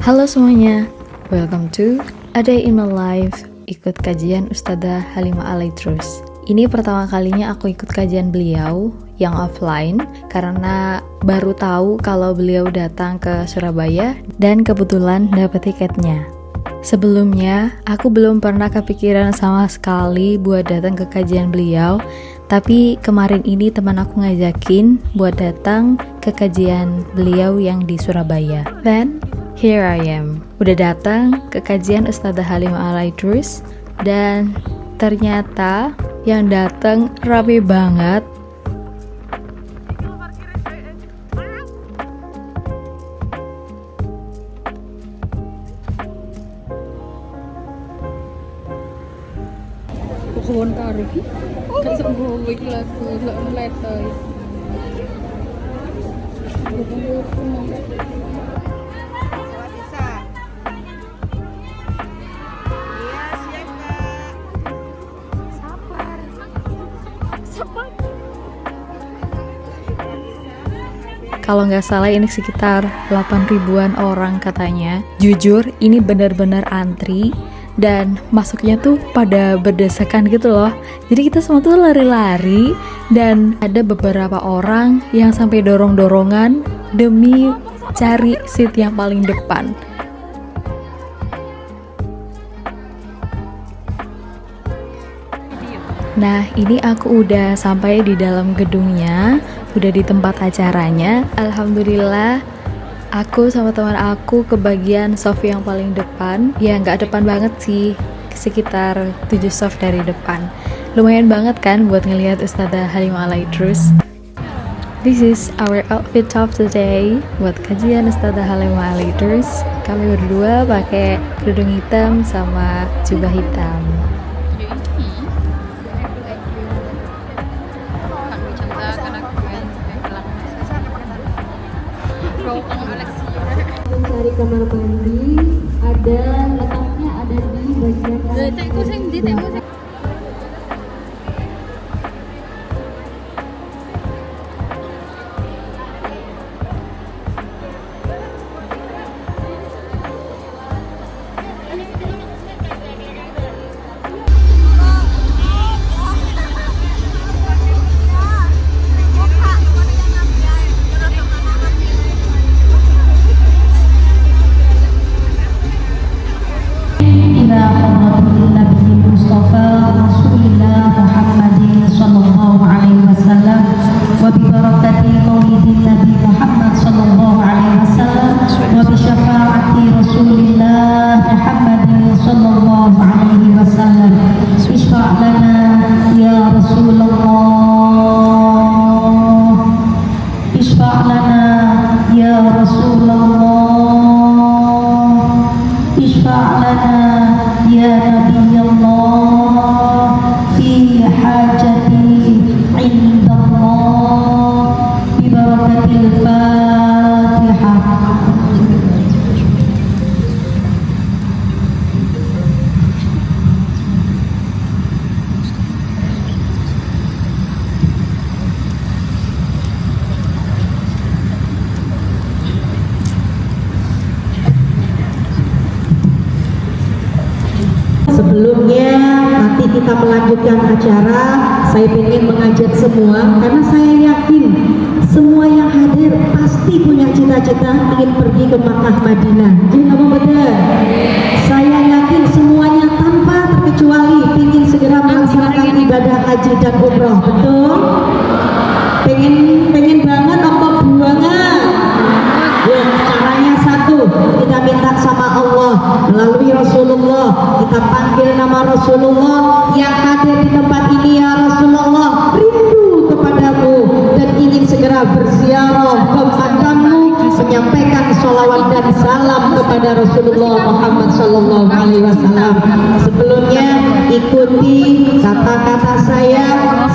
Halo semuanya, welcome to A Day in My Life. Ikut kajian Ustadzah Halimah Al-Idrus. Ini pertama kalinya aku ikut kajian beliau yang offline karena baru tahu kalau beliau datang ke Surabaya dan kebetulan dapat tiketnya. Sebelumnya, aku belum pernah kepikiran sama sekali buat datang ke kajian beliau, tapi kemarin ini teman aku ngajakin buat datang ke kajian beliau yang di Surabaya. Then, here I am. Udah datang ke kajian Ustadzah Halimah Al-Idrus dan ternyata yang datang rame banget. Pohon tarif kan sembuh lah letter Kalau nggak salah ini sekitar 8 ribuan orang katanya. Jujur ini benar-benar antri dan masuknya tuh pada berdesakan gitu loh. Jadi kita semua tuh lari-lari dan ada beberapa orang yang sampai dorong-dorongan demi cari seat yang paling depan. Nah, ini aku udah sampai di dalam gedungnya, udah di tempat acaranya. Alhamdulillah, aku sama teman aku kebagian soft yang paling depan. Ya, nggak depan banget sih, sekitar 7 soft dari depan. Lumayan banget kan buat ngelihat Ustadzah Halimah Al-Idrus. This is our outfit of the day buat kajian Ustadzah Halimah Al-Idrus. Kami berdua pakai kerudung hitam sama jubah hitam. Mencari kamar mandi, ada letaknya ada di bagian kanan. Sebelumnya nanti kita melanjutkan acara, saya ingin mengajak semua karena saya yakin semua yang hadir pasti punya cita-cita ingin pergi ke Makkah Madinah. Jadi apa betul? Saya yakin semuanya tanpa terkecuali ingin segera melaksanakan ibadah haji dan umroh. Betul? Pengen banget apa buangan? Ya, caranya satu, kita minta sama Allah melalui Rasulullah, kita panggil nama Rasulullah yang hadir di tempat ini. Ya Rasulullah, rindu kepadamu dan ingin segera berziarah ke makammu, menyampaikan sholawat dan salam kepada Rasulullah Muhammad Sallallahu Alaihi Wasallam. Sebelumnya ikuti kata-kata saya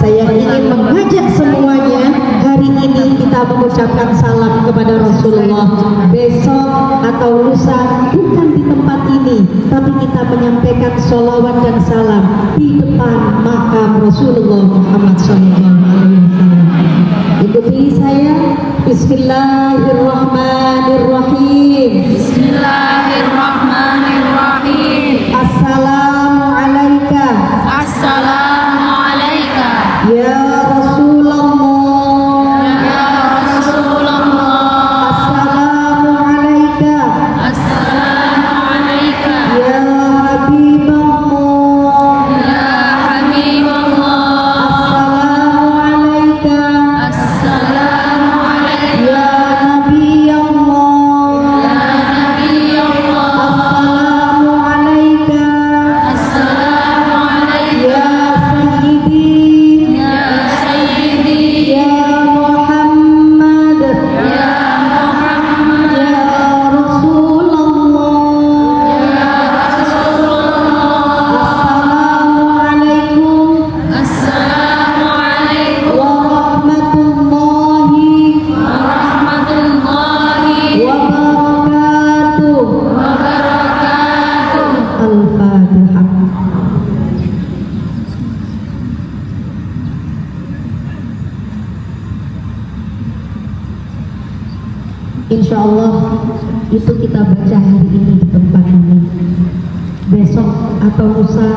ingin mengajak semuanya hari ini kita mengucapkan salam kepada Rasulullah. Besok atau lusa bukan di tempat ini, tapi kita menyampaikan sholawat dan salam di depan makam Rasulullah Muhammad SAW. Ikuti saya. Bismillahirrahmanirrahim. Bismillahirrahmanirrahim. Insya Allah itu kita baca hari ini di tempat ini. Besok atau lusa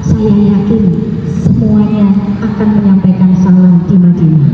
saya yakin semuanya akan menyampaikan salam di Madinah.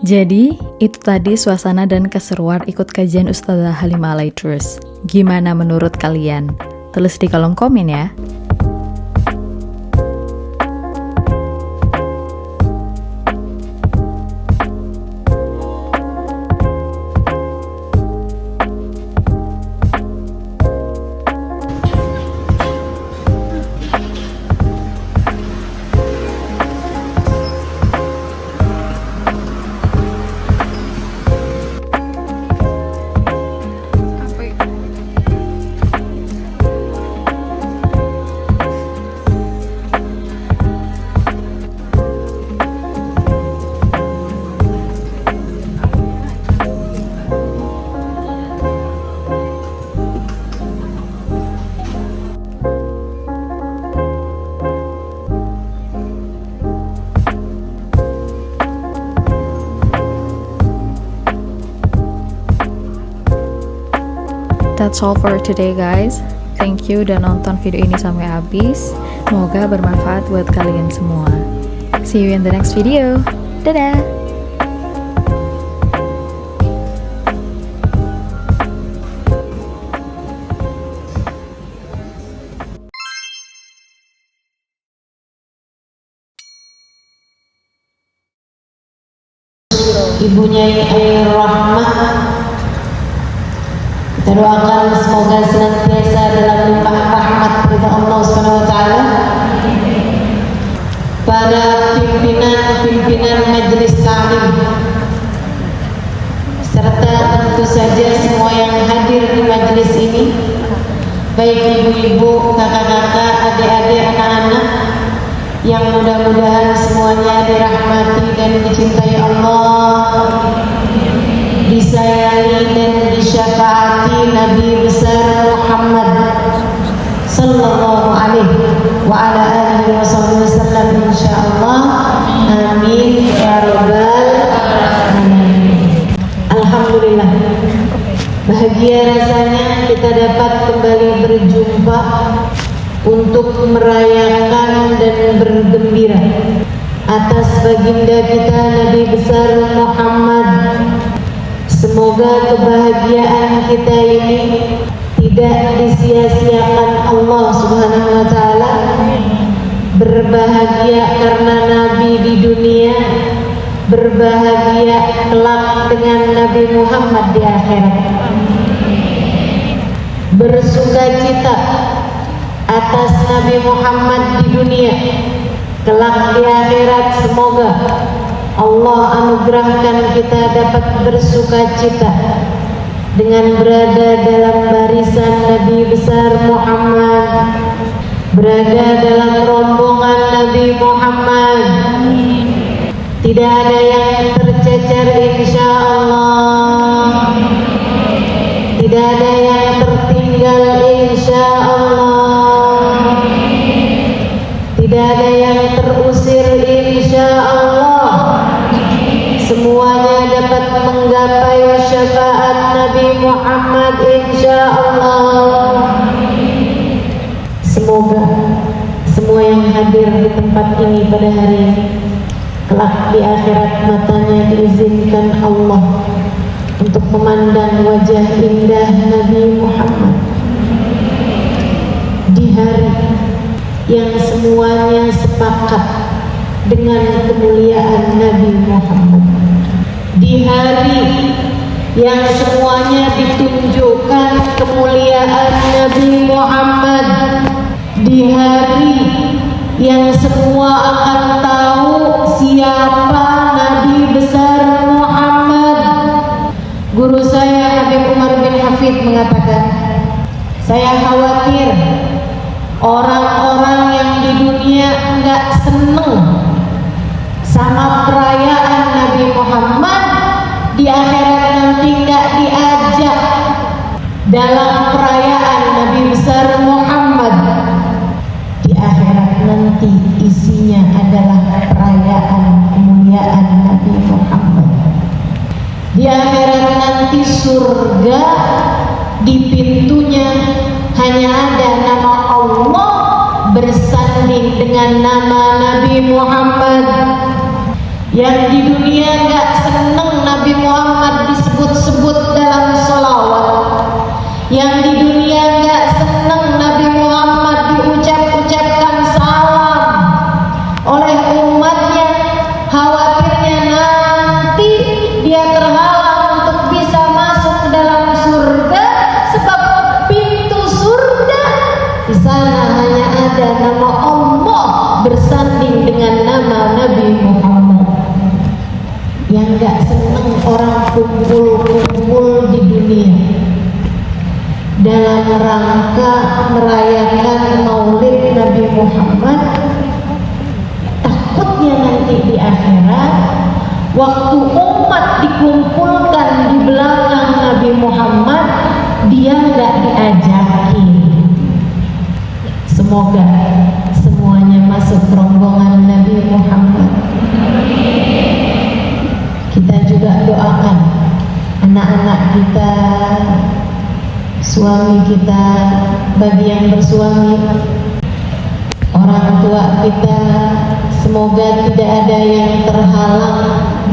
Jadi, itu tadi suasana dan keseruan ikut kajian Ustazah Halimah Al-Aidrus. Gimana menurut kalian? Tulis di kolom komen ya. That's all for today guys. Thank you udah nonton video ini sampai habis. Semoga bermanfaat buat kalian semua. See you in the next video. Dadah! Ibunya Air Rahmah, kita doakan semoga senantiasa dalam limpahan rahmat dari Allah Subhanahu wa taala. Para pimpinan majelis taklim serta tentu saja semua yang hadir di majelis ini, baik ibu-ibu, kakak-kakak, adik-adik, anak-anak, yang mudah-mudahan semuanya dirahmati dan dicintai Allah, disayangi dan disyafaati Nabi besar Muhammad sallallahu alaihi wa ala alihi wasallam insyaallah. Amin ya rabbal alamin. Alhamdulillah, bahagia rasanya kita dapat kembali berjumpa untuk merayakan dan bergembira atas baginda kita Nabi besar Muhammad. Semoga kebahagiaan kita ini tidak disia-siakan Allah Subhanahu wa taala. Berbahagia karena Nabi di dunia, berbahagia kelak dengan Nabi Muhammad di akhirat. Bersukacita atas Nabi Muhammad di dunia, kelak di akhirat semoga Allah anugerahkan kita dapat bersukacita dengan berada dalam barisan Nabi besar Muhammad, berada dalam rombongan Nabi Muhammad. Tidak ada yang tercecer insya Allah, tidak ada yang tertinggal insya Allah, tidak ada yang terusir insya Allah. Semuanya dapat menggapai syafaat Nabi Muhammad insya Allah. Semoga semua yang hadir di tempat ini pada hari ini, kelak di akhirat matanya diizinkan Allah untuk memandang wajah indah Nabi Muhammad di hari yang semuanya sepakat dengan kemuliaan Nabi Muhammad, di hari yang semuanya ditunjukkan kemuliaan Nabi Muhammad, di hari yang semua akan tahu siapa Nabi besar Muhammad. Guru saya Habib Umar bin Hafid mengatakan, saya khawatir orang-orang yang di dunia enggak seneng sama perayaan Nabi Muhammad, di akhirat nanti enggak diajak dalam perayaan Nabi besar Muhammad. Di akhirat nanti isinya adalah perayaan kemuliaan Nabi Muhammad. Di akhirat nanti surga di pintunya hanya ada nama Allah bersanding dengan nama Nabi Muhammad. yang di dunia nggak seneng Nabi Muhammad disebut-sebut dalam sholawat, yang di dunia nggak seneng Nabi Muhammad diucap-ucapkan salam oleh umatnya, khawatirnya nanti dia terhalang untuk bisa masuk ke dalam surga, sebab pintu surga di sana hanya ada nama Allah bersanding dengan nama Nabi Muhammad. Yang gak seneng orang kumpul-kumpul di dunia dalam rangka merayakan maulid Nabi Muhammad, takutnya nanti di akhirat waktu umat dikumpulkan di belakang Nabi Muhammad, dia gak diajakin. Semoga semuanya masuk rombongan Nabi Muhammad. Kita juga doakan anak-anak kita, suami kita, bagi yang bersuami, orang tua kita, semoga tidak ada yang terhalang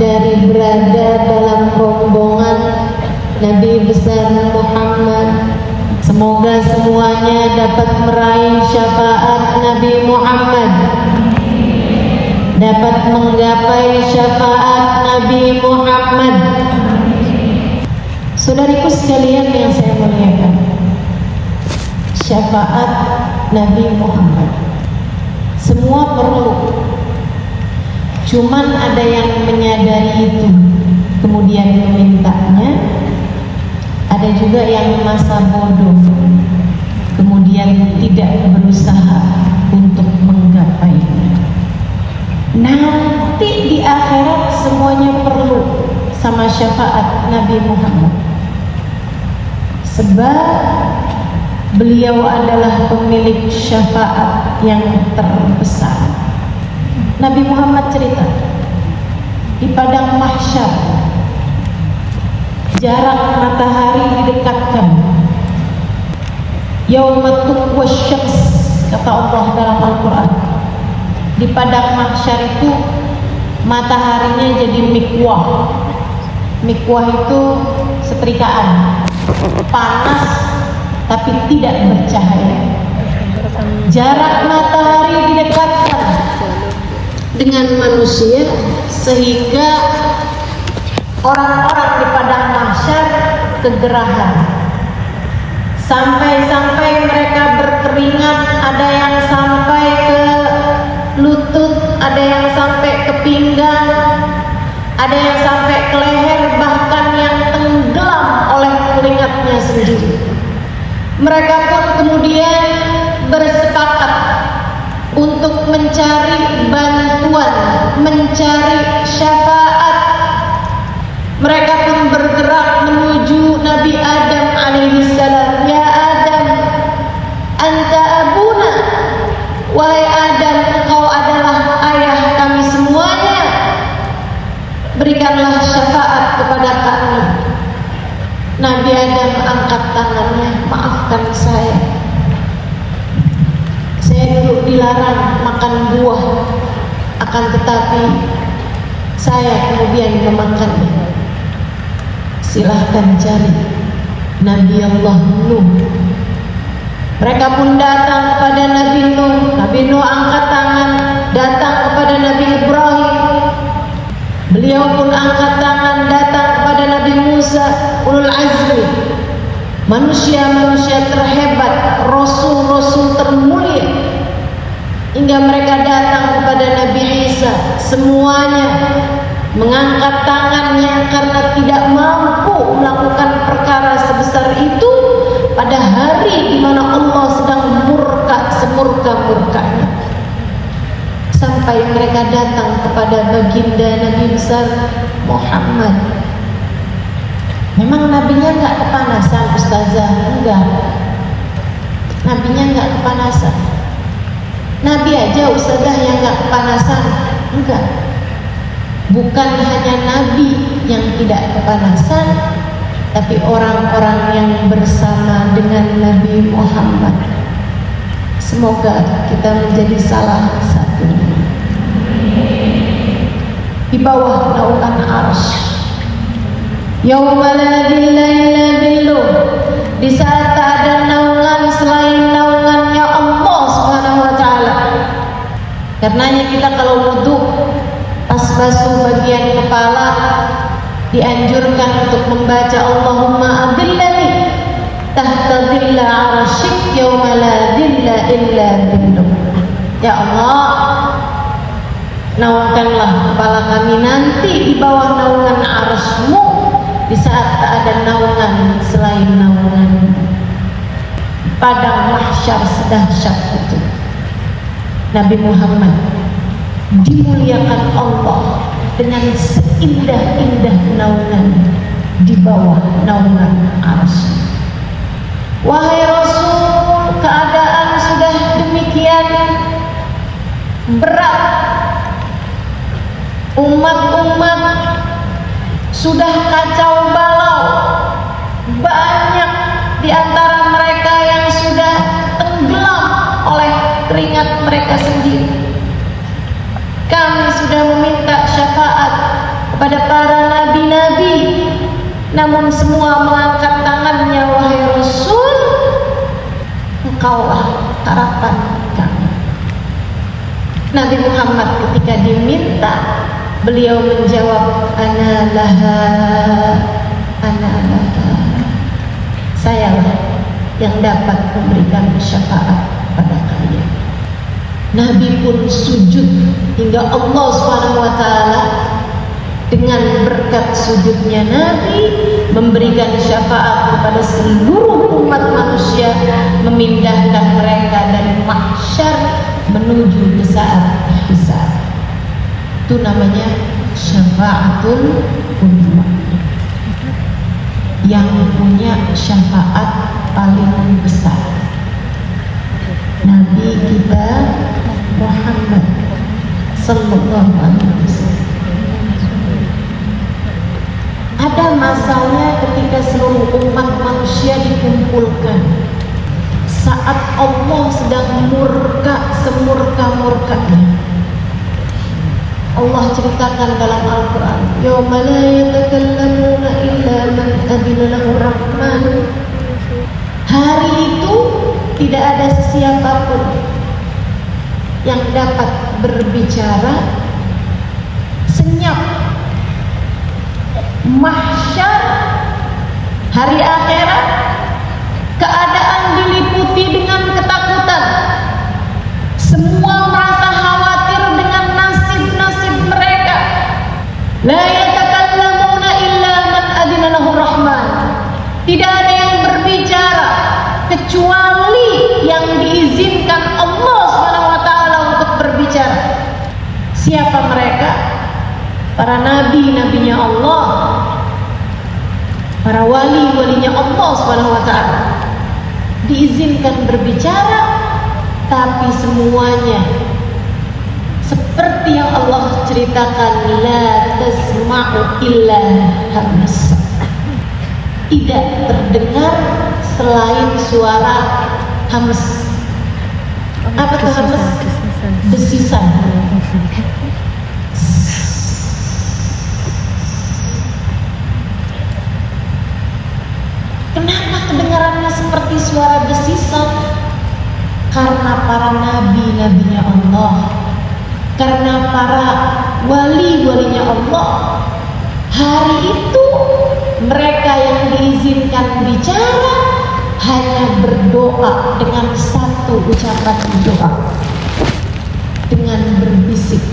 dari berada dalam rombongan Nabi besar Muhammad. Semoga semuanya dapat meraih syafaat Nabi Muhammad, dapat menggapai syafaat Nabi Muhammad. Saudariku sekalian yang saya muliakan, syafaat Nabi Muhammad semua perlu, cuman ada yang menyadari itu kemudian memintanya, ada juga yang masa bodoh kemudian tidak berusaha untuk menggapainya. Nanti di akhirat semuanya perlu sama syafaat Nabi Muhammad, sebab beliau adalah pemilik syafaat yang terbesar. Nabi Muhammad cerita di padang mahsyar, jarak matahari didekatkan. Yauma tuqwa syams, kata Allah dalam Al-Quran. Di padang mahsyar itu mataharinya jadi mikwah. Mikwah itu setrikaan, panas tapi tidak bercahaya. Jarak matahari didekatkan dengan manusia sehingga orang-orang di padang mahsyar kegerahan, sampai-sampai mereka berkeringat, ada yang sampai ke lutut, ada yang sampai ke pinggang, ada yang sampai ke leher, bahkan yang tenggelam oleh keringatnya sendiri. Mereka pun kemudian bersepakat untuk mencari bantuan, mencari syafaat. Mereka pun bergerak menuju Nabi Adam alaihissalam. Ya Adam, anta abuna, wahai Adam, engkau adalah ayah kami semuanya, berikanlah syafaat kepada kami. Nabi Adam angkat tangannya, maafkan saya dulu dilarang makan buah, akan tetapi saya kemudian memakannya. Silahkan cari Nabi Allah Nuh. Mereka pun datang kepada Nabi Nuh. Nabi Nuh angkat tangan, datang kepada Nabi Ibrahim. Beliau pun angkat tangan, datang kepada Nabi Musa, ulul azmi, manusia-manusia terhebat, rasul-rasul termulia. Hingga mereka datang kepada Nabi Isa, semuanya mengangkat tangannya karena tidak mampu melakukan perkara sebesar itu pada hari di mana Allah sedang murka semurka-murkanya. Sampai mereka datang kepada baginda Nabi besar Muhammad. Memang nabinya nggak kepanasan, Ustazah? Enggak. Nabinya nggak kepanasan. Nabi aja Ustazah yang nggak kepanasan? Enggak. Bukan hanya Nabi yang tidak kepanasan, tapi orang-orang yang bersama dengan Nabi Muhammad. Semoga kita menjadi salah satunya. di bawah naungan arsy. Yauma la dhilla illa dhilluh, di saat tak ada naungan selain naungannya Allah Subhanahu wa taala. Karenanya kita kalau wudu pas basuh bagian kepala dianjurkan untuk membaca Allahumma adillani tahta dhilla arsyik yauma la dhilla illa dhilluh. Ya Allah, naungkanlah kepala kami nanti di bawah naungan arsy-Mu di saat tak ada naungan selain naungan. Padang mahsyar sedahsyat itu, Nabi Muhammad dimuliakan Allah dengan seindah-indah naungan di bawah naungan arsy. Wahai Rasul, keadaan sudah demikian berat, umat-umat sudah kacau balau, banyak di antara mereka yang sudah tenggelam oleh keringat mereka sendiri. Kami sudah meminta syafaat kepada para nabi-nabi, namun semua mengangkat tangannya. Wahai Rasul, Engkaulah harapan kami. Nabi Muhammad ketika diminta, beliau menjawab, ana laha, sayalah yang dapat memberikan syafaat pada kalian. Nabi pun sujud hingga Allah SWT dengan berkat sujudnya Nabi memberikan syafaat kepada seluruh umat manusia, memindahkan mereka dari mahsyar menuju ke saat hisab. Itu namanya syafaatul uzma, yang punya syafaat paling besar. Nabi kita Muhammad sallallahu alaihi wasallam. Ada masanya ketika seluruh umat manusia dikumpulkan saat Allah sedang murka semurka-murkanya. Allah ceritakan dalam Al-Quran, yauma la yatakallamuna illa man adina lahu rahman. Hari itu tidak ada siapapun yang dapat berbicara. Senyap mahsyar, hari akhirat, keadaan diliputi dengan ketakutan. Semua merasa khawatir dengan nasib-nasib mereka. La yatakallamuna illa man adina lahu rahman. Tidak ada yang berbicara kecuali yang diizinkan Allah SWT untuk berbicara. Siapa mereka? Para nabi-nabinya Allah, para wali-walinya Allah SWT diizinkan berbicara, tapi semuanya seperti yang Allah ceritakan, la tasma'u illa hamsa, tidak terdengar selain suara hams. Apa tuh hams? Desisan. Kenapa kedengarannya seperti suara desisan? Karena para nabi-nabinya Allah, karena para wali-walinya Allah, hari itu mereka yang diizinkan bicara hanya berdoa dengan satu ucapan doa, dengan berbisik.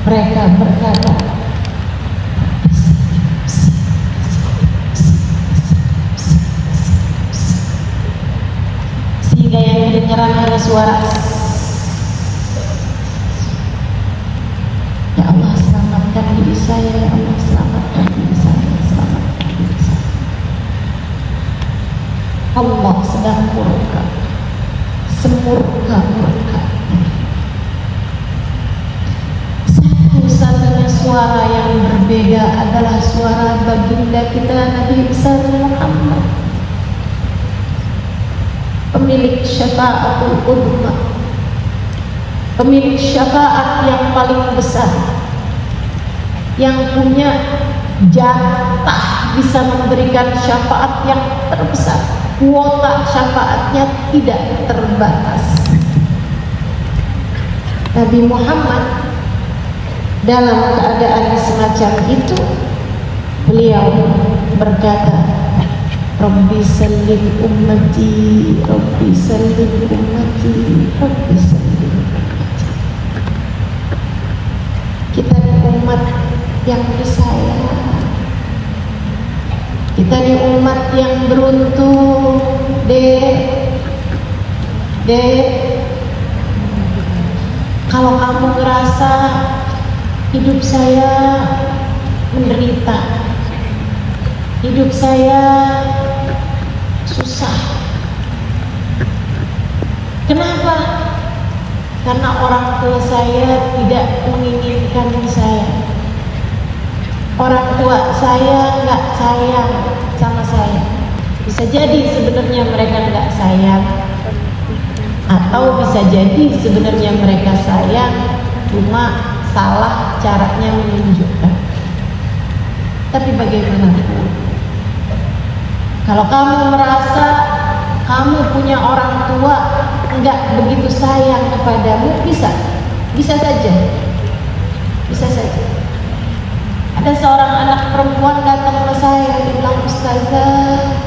Mereka berkata, sehingga yang kedengaran hanya suara. Ya Allah, selamatkan diri saya. Ya Allah, selamatkan diri saya. Selamatkan diri saya. Allah sedang murka, semurka-murka. Satu-satunya suara yang berbeda adalah suara baginda kita Nabi besar Muhammad, pemilik syafaatul uzma, pemilik syafaat yang paling besar. yang punya jatah bisa memberikan syafaat yang terbesar. Kuota syafaatnya tidak terbatas. Nabi Muhammad dalam keadaan semacam itu, beliau berkata, Rabbi sallim ummati, Rabbi sallim ummati, Rabbi sallim ummati. Kita ini umat yang disayang, kita ini umat yang beruntung. Dek, kalau kamu ngerasa hidup saya menderita, hidup saya susah, kenapa? Karena orang tua saya tidak menginginkan saya, orang tua saya nggak sayang sama saya. Bisa jadi sebenarnya mereka nggak sayang, atau bisa jadi sebenarnya mereka sayang, cuma salah caranya menunjukkan. Tapi bagaimanapun, kalau kamu merasa kamu punya orang tua nggak begitu sayang kepadamu, bisa saja. Ada seorang anak perempuan datang ke saya, dia bilang, Ustazah,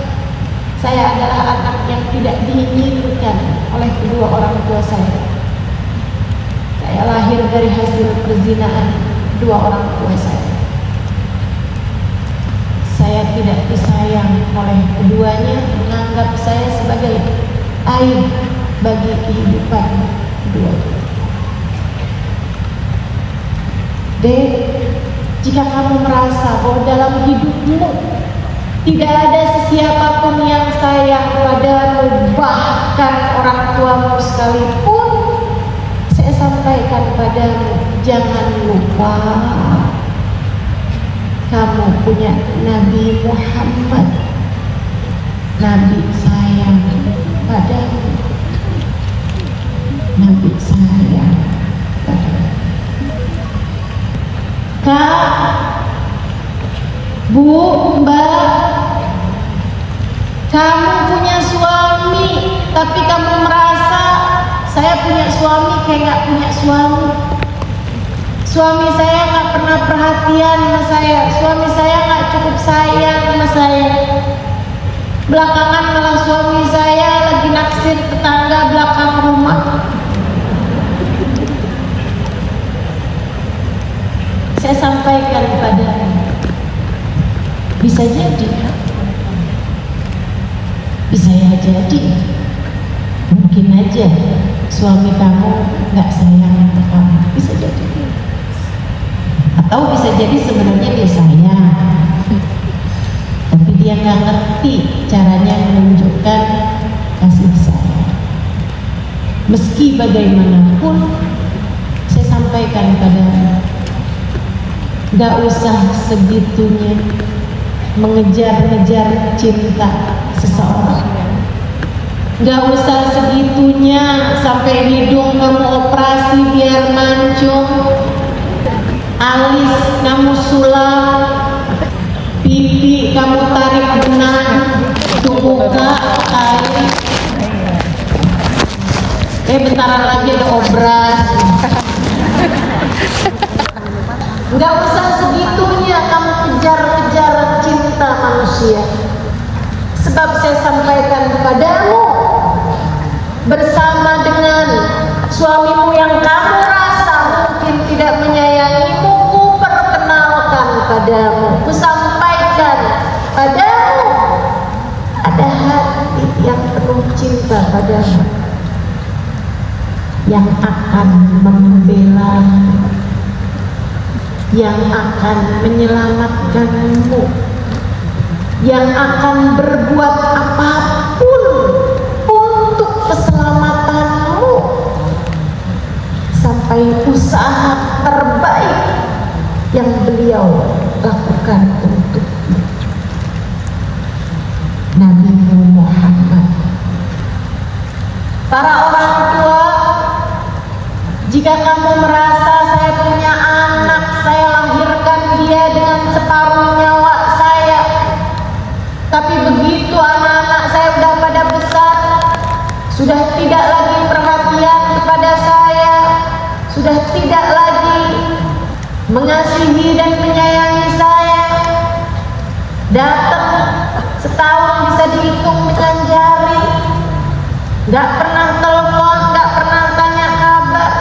saya adalah anak yang tidak diinginkan oleh kedua orang tua saya. Saya lahir dari hasil perzinaan kedua orang tua saya. Saya tidak disayang oleh keduanya, menganggap saya sebagai aib bagi kehidupan keduanya. Dek, jika kamu merasa bahwa dalam hidupmu tidak ada sesiapapun yang sayang padamu, bahkan orang tuamu sekalipun, saya sampaikan padamu, jangan lupa kamu punya Nabi Muhammad, Nabi sayang padamu, Nabi sayang padamu. Kak, Bu, Mbak, kamu punya suami, tapi kamu merasa saya punya suami kayak gak punya suami. Suami saya gak pernah perhatian sama saya, suami saya gak cukup sayang sama saya. Belakangan malah suami saya lagi naksir tetangga belakang rumah. Saya sampaikan kepada-Anda, bisa jadi mungkin aja suami kamu gak sayang sama kamu, bisa jadi. Atau bisa jadi sebenarnya dia sayang, tapi dia gak ngerti caranya menunjukkan kasih sayang. Meski bagaimanapun, saya sampaikan pada, gak usah segitunya mengejar-ngejar cinta seseorang. Gak usah segitunya sampai hidung kamu operasi biar mancung, alis kamu sulam, pipi kamu tarik benang, muka tarik. Bentaran lagi ada obras. Gak usah segitunya kamu kejar-kejar cinta manusia. Sebab saya sampaikan kepadamu, bersama dengan suamimu yang kamu rasa mungkin tidak menyayangimu, ku perkenalkan padamu, ku sampaikan padamu, ada hati yang penuh cinta padamu, yang akan membela, yang akan menyelamatkanmu, yang akan berbuat apapun untuk keselamatanmu, sampai usaha terbaik yang beliau lakukan untukmu. Nabi Muhammad. Para orang tua, jika kamu merasa saya punya anak, saya lahirkan dia mengasihi dan menyayangi saya. Datang setahun bisa dihitung dengan jari. Gak pernah telepon, gak pernah tanya kabar.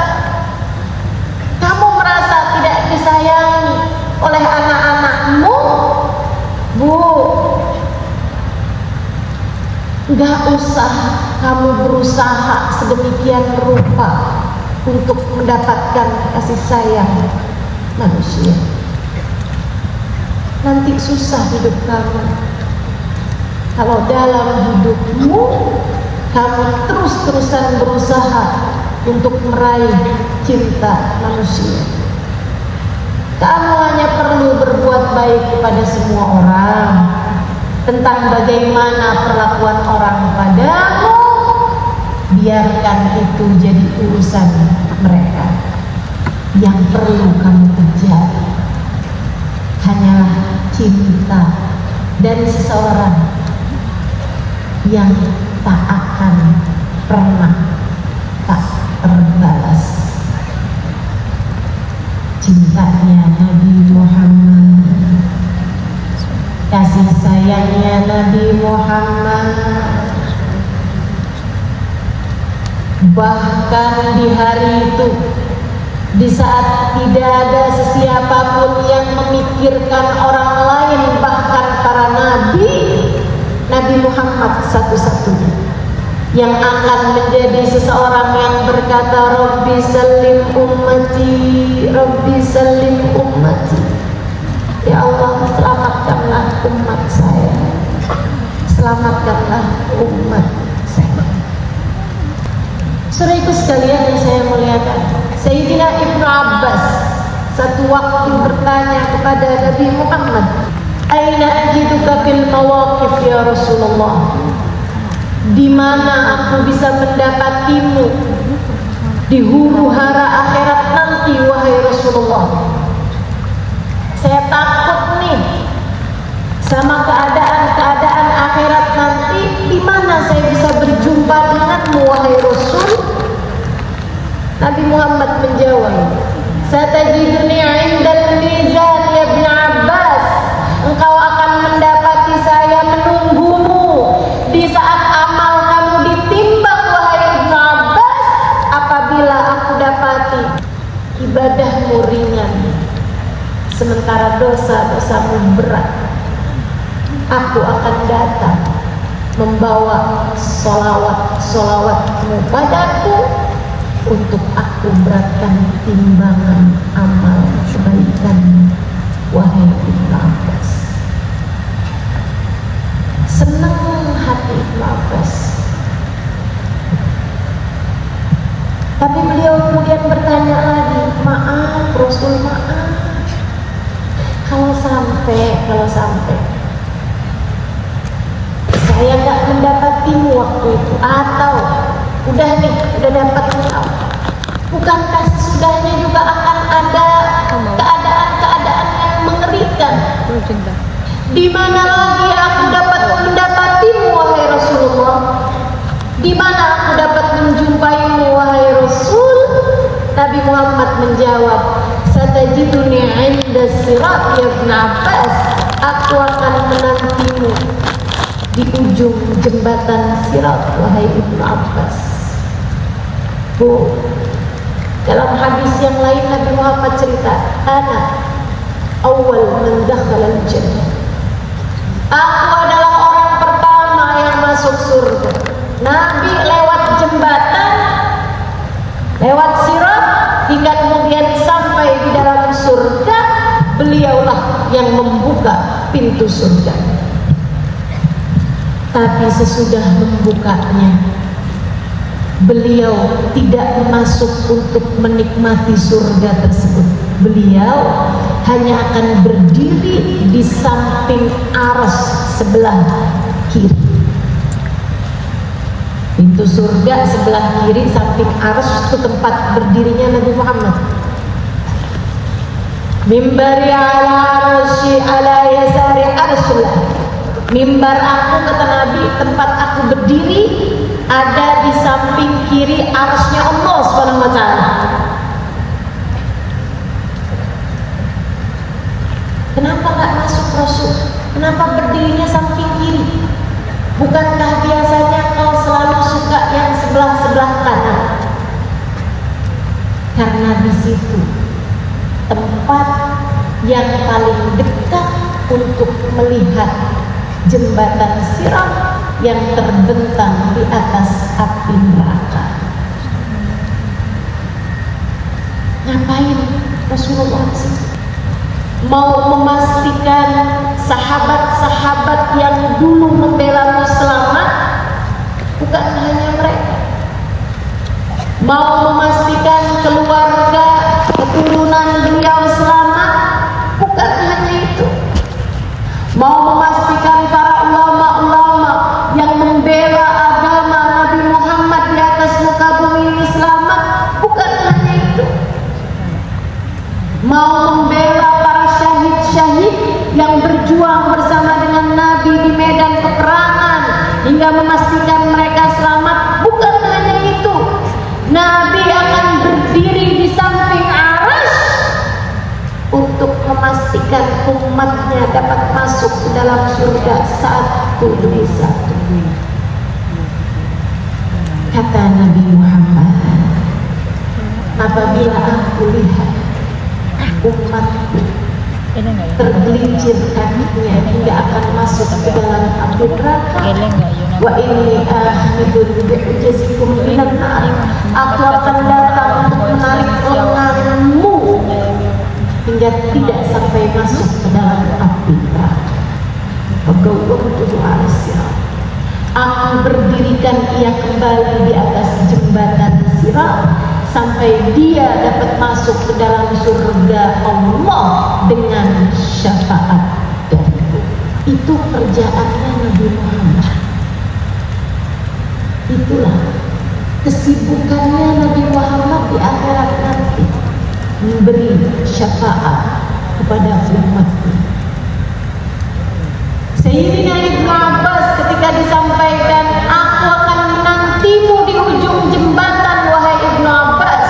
Kamu merasa tidak disayangi oleh anak-anakmu? Bu, gak usah kamu berusaha sedemikian rupa untuk mendapatkan kasih sayang manusia. Nanti susah hidup kamu kalau dalam hidupmu kamu terus-terusan berusaha untuk meraih cinta manusia. Kamu hanya perlu berbuat baik kepada semua orang. Tentang bagaimana perlakuan orang padamu, biarkan itu jadi urusan mereka. Yang perlu kamu kejar hanyalah cinta dari seseorang yang tak akan pernah tak terbalas. Cintanya Nabi Muhammad, kasih sayangnya Nabi Muhammad, bahkan di hari itu, di saat tidak ada sesiapapun yang memikirkan orang lain, bahkan para nabi, Nabi Muhammad satu-satunya yang akan menjadi seseorang yang berkata, Rabbi salim ummati, Rabbi salim ummati. Ya Allah, selamatkanlah umat saya, selamatkanlah umat saya. Saudaraku sekalian yang saya muliakan, Sayyidina Ibnu Abbas satu waktu bertanya kepada Nabi Muhammad, Aina ajiduka fil mawaqif ya Rasulullah? Di mana aku bisa mendapatimu di huru hara akhirat nanti wahai Rasulullah? Saya takut nih sama keadaan akhirat nanti. Di mana saya bisa berjumpa denganmu wahai Rasul? Nabi Muhammad menjawab, Satajiduni 'indal mizan ya Ibn Abbas. Engkau akan mendapati saya menunggumu di saat amal kamu ditimbang wahai Ibn Abbas. Apabila aku dapati ibadahmu ringan sementara dosa-dosamu berat, aku akan datang membawa solawatmu padaku untuk aku beratkan timbangan amal kebaikan wahai Ibnu Abbas. Senang hati Ibnu Abbas, tapi beliau kemudian bertanya lagi, maaf Rasul, maaf, kalau sampai saya nggak mendapatimu waktu itu, atau udah dapat engkau, bukankah sesudahnya juga akan ada keadaan-keadaan yang mengerikan? Di mana lagi aku dapat mendapatimu wahai Rasulullah? Di mana aku dapat menjumpaimu wahai Rasul? Nabi Muhammad menjawab, Satajiduni 'inda sirat ya Ibn Abbas. Aku akan menantimu di ujung jembatan sirat wahai Ibnu Abbas. Bu, dalam hadis yang lain Nabi Muhammad cerita, ana awal man dakhala al-jannah. Aku adalah orang pertama yang masuk surga. Nabi lewat jembatan, lewat sirat, hingga kemudian sampai di dalam surga. Beliaulah yang membuka pintu surga. Tapi sesudah membukanya, beliau tidak masuk untuk menikmati surga tersebut. Beliau hanya akan berdiri di samping arsy sebelah kiri. Pintu surga sebelah kiri samping arsy itu tempat berdirinya Nabi Muhammad. Mimbari ala arsy ala yasari arsyillah. Mimbar aku, kata Nabi, tempat aku berdiri ada di samping kiri arsy-Nya Allah Subhanahu wa taala. Kenapa nggak masuk Rasul? Kenapa berdirinya samping kiri? Bukankah biasanya kau selalu suka yang sebelah-sebelah kanan? Karena di situ tempat yang paling dekat untuk melihat jembatan Sirat yang terbentang di atas api neraka. Ngapain Rasulullah mau memastikan sahabat-sahabat yang dulu membela selamat? Bukan hanya mereka, mau memastikan keluarga keturunan beliau selamat? Bukan hanya itu, mau memastikan para ulama-ulama yang membela agama Nabi Muhammad di atas muka bumi ini selamat? Bukan hanya itu, mau membela para syahid-syahid yang berjuang bersama dengan Nabi di medan peperangan hingga memastikan mereka selamat. Bukan hanya itu, Nabi akan berdiri di samping Arasy untuk memastikan umatnya dapat masuk ke dalam surga satu demi satu. Kata Nabi Muhammad, apabila aku lihat umatku tergelincir kakinya hingga akan masuk ke dalam api neraka, wa inni akhidun bi'ujazikum minan nar, aku akan datang untuk menarik lenganmu hingga tidak sampai masuk ke dalam api neraka. Pegawaitu Sirat, aku berdirikan ia kembali di atas jembatan Sirat sampai dia dapat masuk ke dalam surga Allah dengan syafaat dariku. Itu kerjaannya Nabi Muhammad. Itulah kesibukannya Nabi Muhammad di akhirat nanti, memberi syafaat kepada umatnya. Sayyidina Ibnu Abbas ketika disampaikan, aku akan menantimu di ujung jembatan wahai Ibnu Abbas.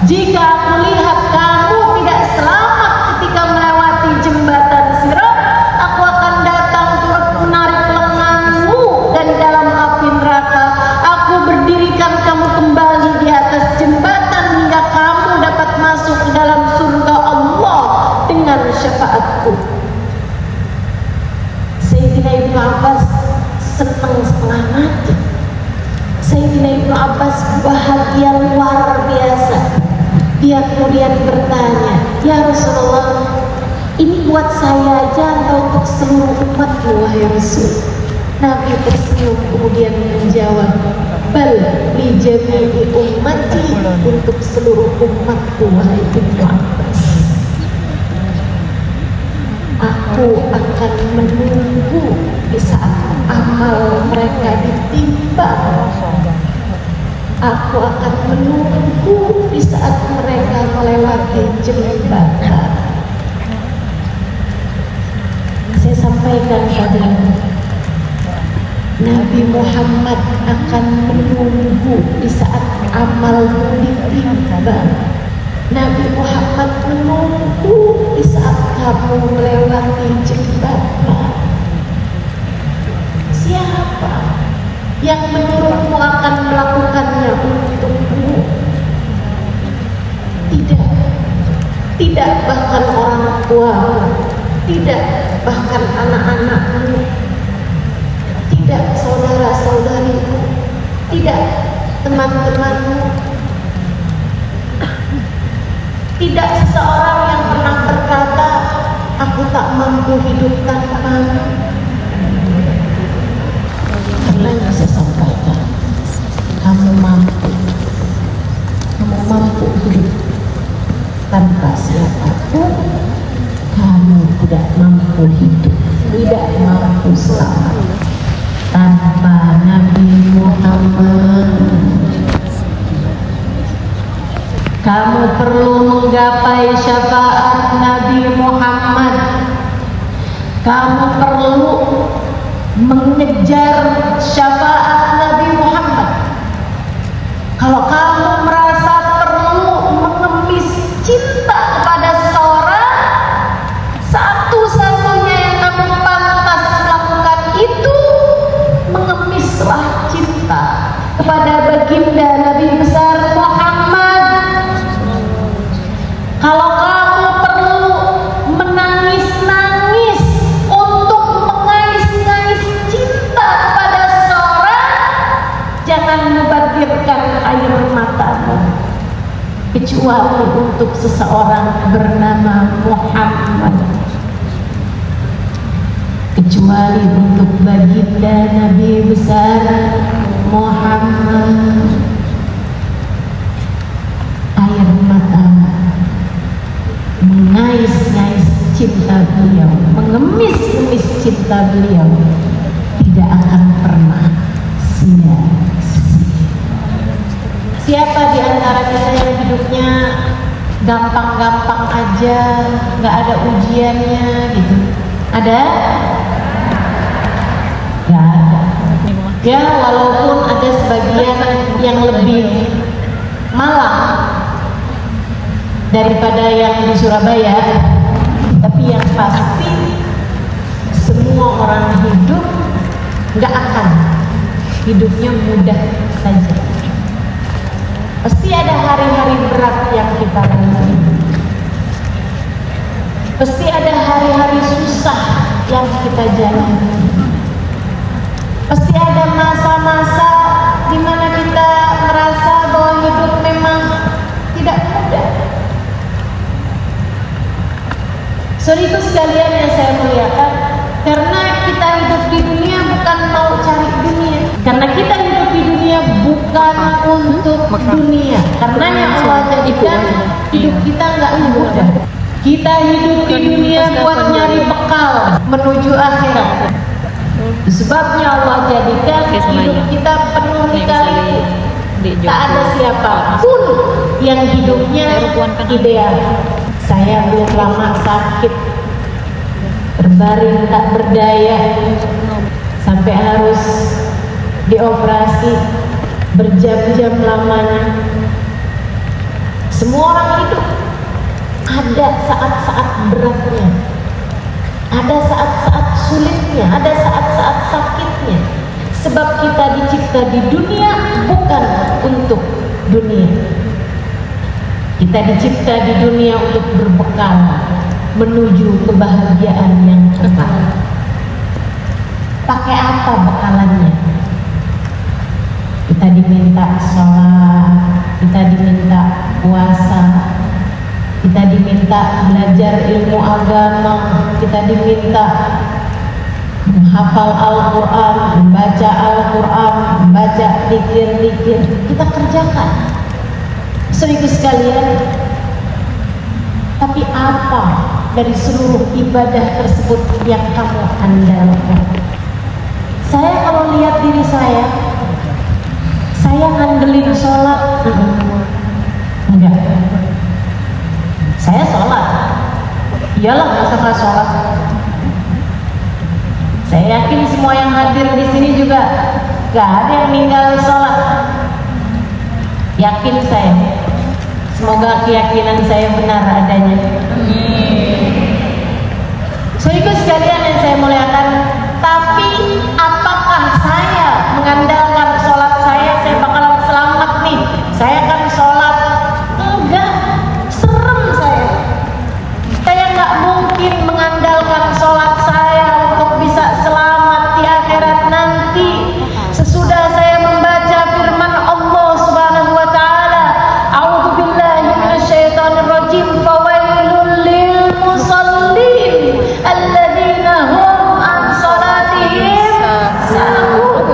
Jika aku lihat kamu tidak selamat ketika melewati jembatan Sirat, aku akan datang turut menarik lenganmu dari dalam api neraka. Aku berdirikan kamu kembali di atas jembatan hingga kamu dapat masuk ke dalam surga Allah dengan syafaatku. Sayyidina Ibnu Abbas senang setengah mati. Sayyidina Ibnu Abbas bahagia luar biasa. Dia kemudian bertanya, ya Rasulullah, ini buat saya aja atau untuk seluruh umatmu wahai Rasul? Nabi tersenyum kemudian menjawab, bal li jami'i ummati, untuk seluruh umatku wahai Ibnu Abbas. Aku akan menunggu di saat amal mereka ditimbang. Aku akan menunggu di saat mereka melewati jembatan. Saya sampaikan tadi, Nabi Muhammad akan menunggu di saat amal ditimbang. Nabi Muhammad menunggu di saat kamu melewati jembatan. Siapa yang menurutmu akan melakukannya untukmu? Tidak bahkan orang tua, tidak bahkan anak-anakmu, tidak saudara-saudarimu, tidak teman-temanmu, tidak seseorang yang pernah berkata, aku tak mampu hidup tanpamu. Karena yang saya sampaikan, kamu mampu hidup tanpa siapapun. Kamu tidak mampu hidup, tidak mampu selamat tanpa Nabi Muhammad. Kamu perlu menggapai syafaat Nabi Muhammad. Kamu perlu mengejar syafaat Nabi Muhammad. Kalau kamu merasa perlu mengemis cinta kepada seseorang, satu kepada baginda Nabi besar Muhammad. Kalau kamu perlu menangis-nangis untuk mengais-ngais cinta kepada seseorang, jangan membagirkan air matamu, kecuali untuk seseorang bernama Muhammad, kecuali untuk baginda Nabi besar Muhammad. Air mata mengais-ngais cinta beliau, mengemis-ngemis cinta beliau tidak akan pernah sia-sia. Siapa di antara kita yang hidupnya gampang-gampang aja, nggak ada ujiannya gitu? Ada? Nggak ada. Ya, walaupun ada sebagian yang lebih malang daripada yang di Surabaya, tapi yang pasti semua orang hidup nggak akan hidupnya mudah saja. Pasti ada hari-hari berat yang kita lalui. Pasti ada hari-hari susah yang kita jalani. Pasti ada masa-masa di mana kita merasa bahwa hidup memang tidak mudah. Saudara sekalian yang saya muliakan, karena kita hidup di dunia bukan mau cari dunia, karena kita hidup di dunia bukan untuk dunia. Karenanya Allah jadikan hidup kita nggak mudah. Kita hidup di dunia buat nyari bekal menuju akhirat. Sebabnya Allah jadikan hidup kita penuh lika-liku. Tak ada siapapun yang hidupnya ideal. Saya belum lama sakit, terbaring tak berdaya, sampai harus dioperasi berjam-jam lamanya. Semua orang hidup ada saat-saat beratnya, ada saat-saat sulitnya, ada saat-saat sakitnya. Sebab kita dicipta di dunia bukan untuk dunia. Kita dicipta di dunia untuk berbekal menuju kebahagiaan yang kekal. Pakai apa bekalannya? Kita diminta sholat, kita diminta puasa, kita diminta belajar ilmu agama, kita diminta menghafal Al-Quran, membaca Al-Quran, membaca zikir-zikir. Kita kerjakan. Saudara sekalian, tapi apa dari seluruh ibadah tersebut yang kamu andalkan? Saya kalau lihat diri saya ngandelin sholat, enggak. Saya sholat, iyalah masa nggak sholat. Saya yakin semua yang hadir di sini juga gak ada yang ninggal sholat. Yakin saya. Semoga keyakinan saya benar adanya. Saudara sekalian yang saya muliakan, tapi apakah saya mengandalkan sholat saya bakalan selamat nih? Saya kan sholat. Enggak, serem saya. Saya nggak mungkin mengandalkan sholat saya untuk bisa selamat di akhirat nanti. Sesudah saya membaca firman Allah Subhanahu wa taala, a'udzubillahi minasyaitonir rajim, fawailul lil musallin alladzina hum an salatihim sahun.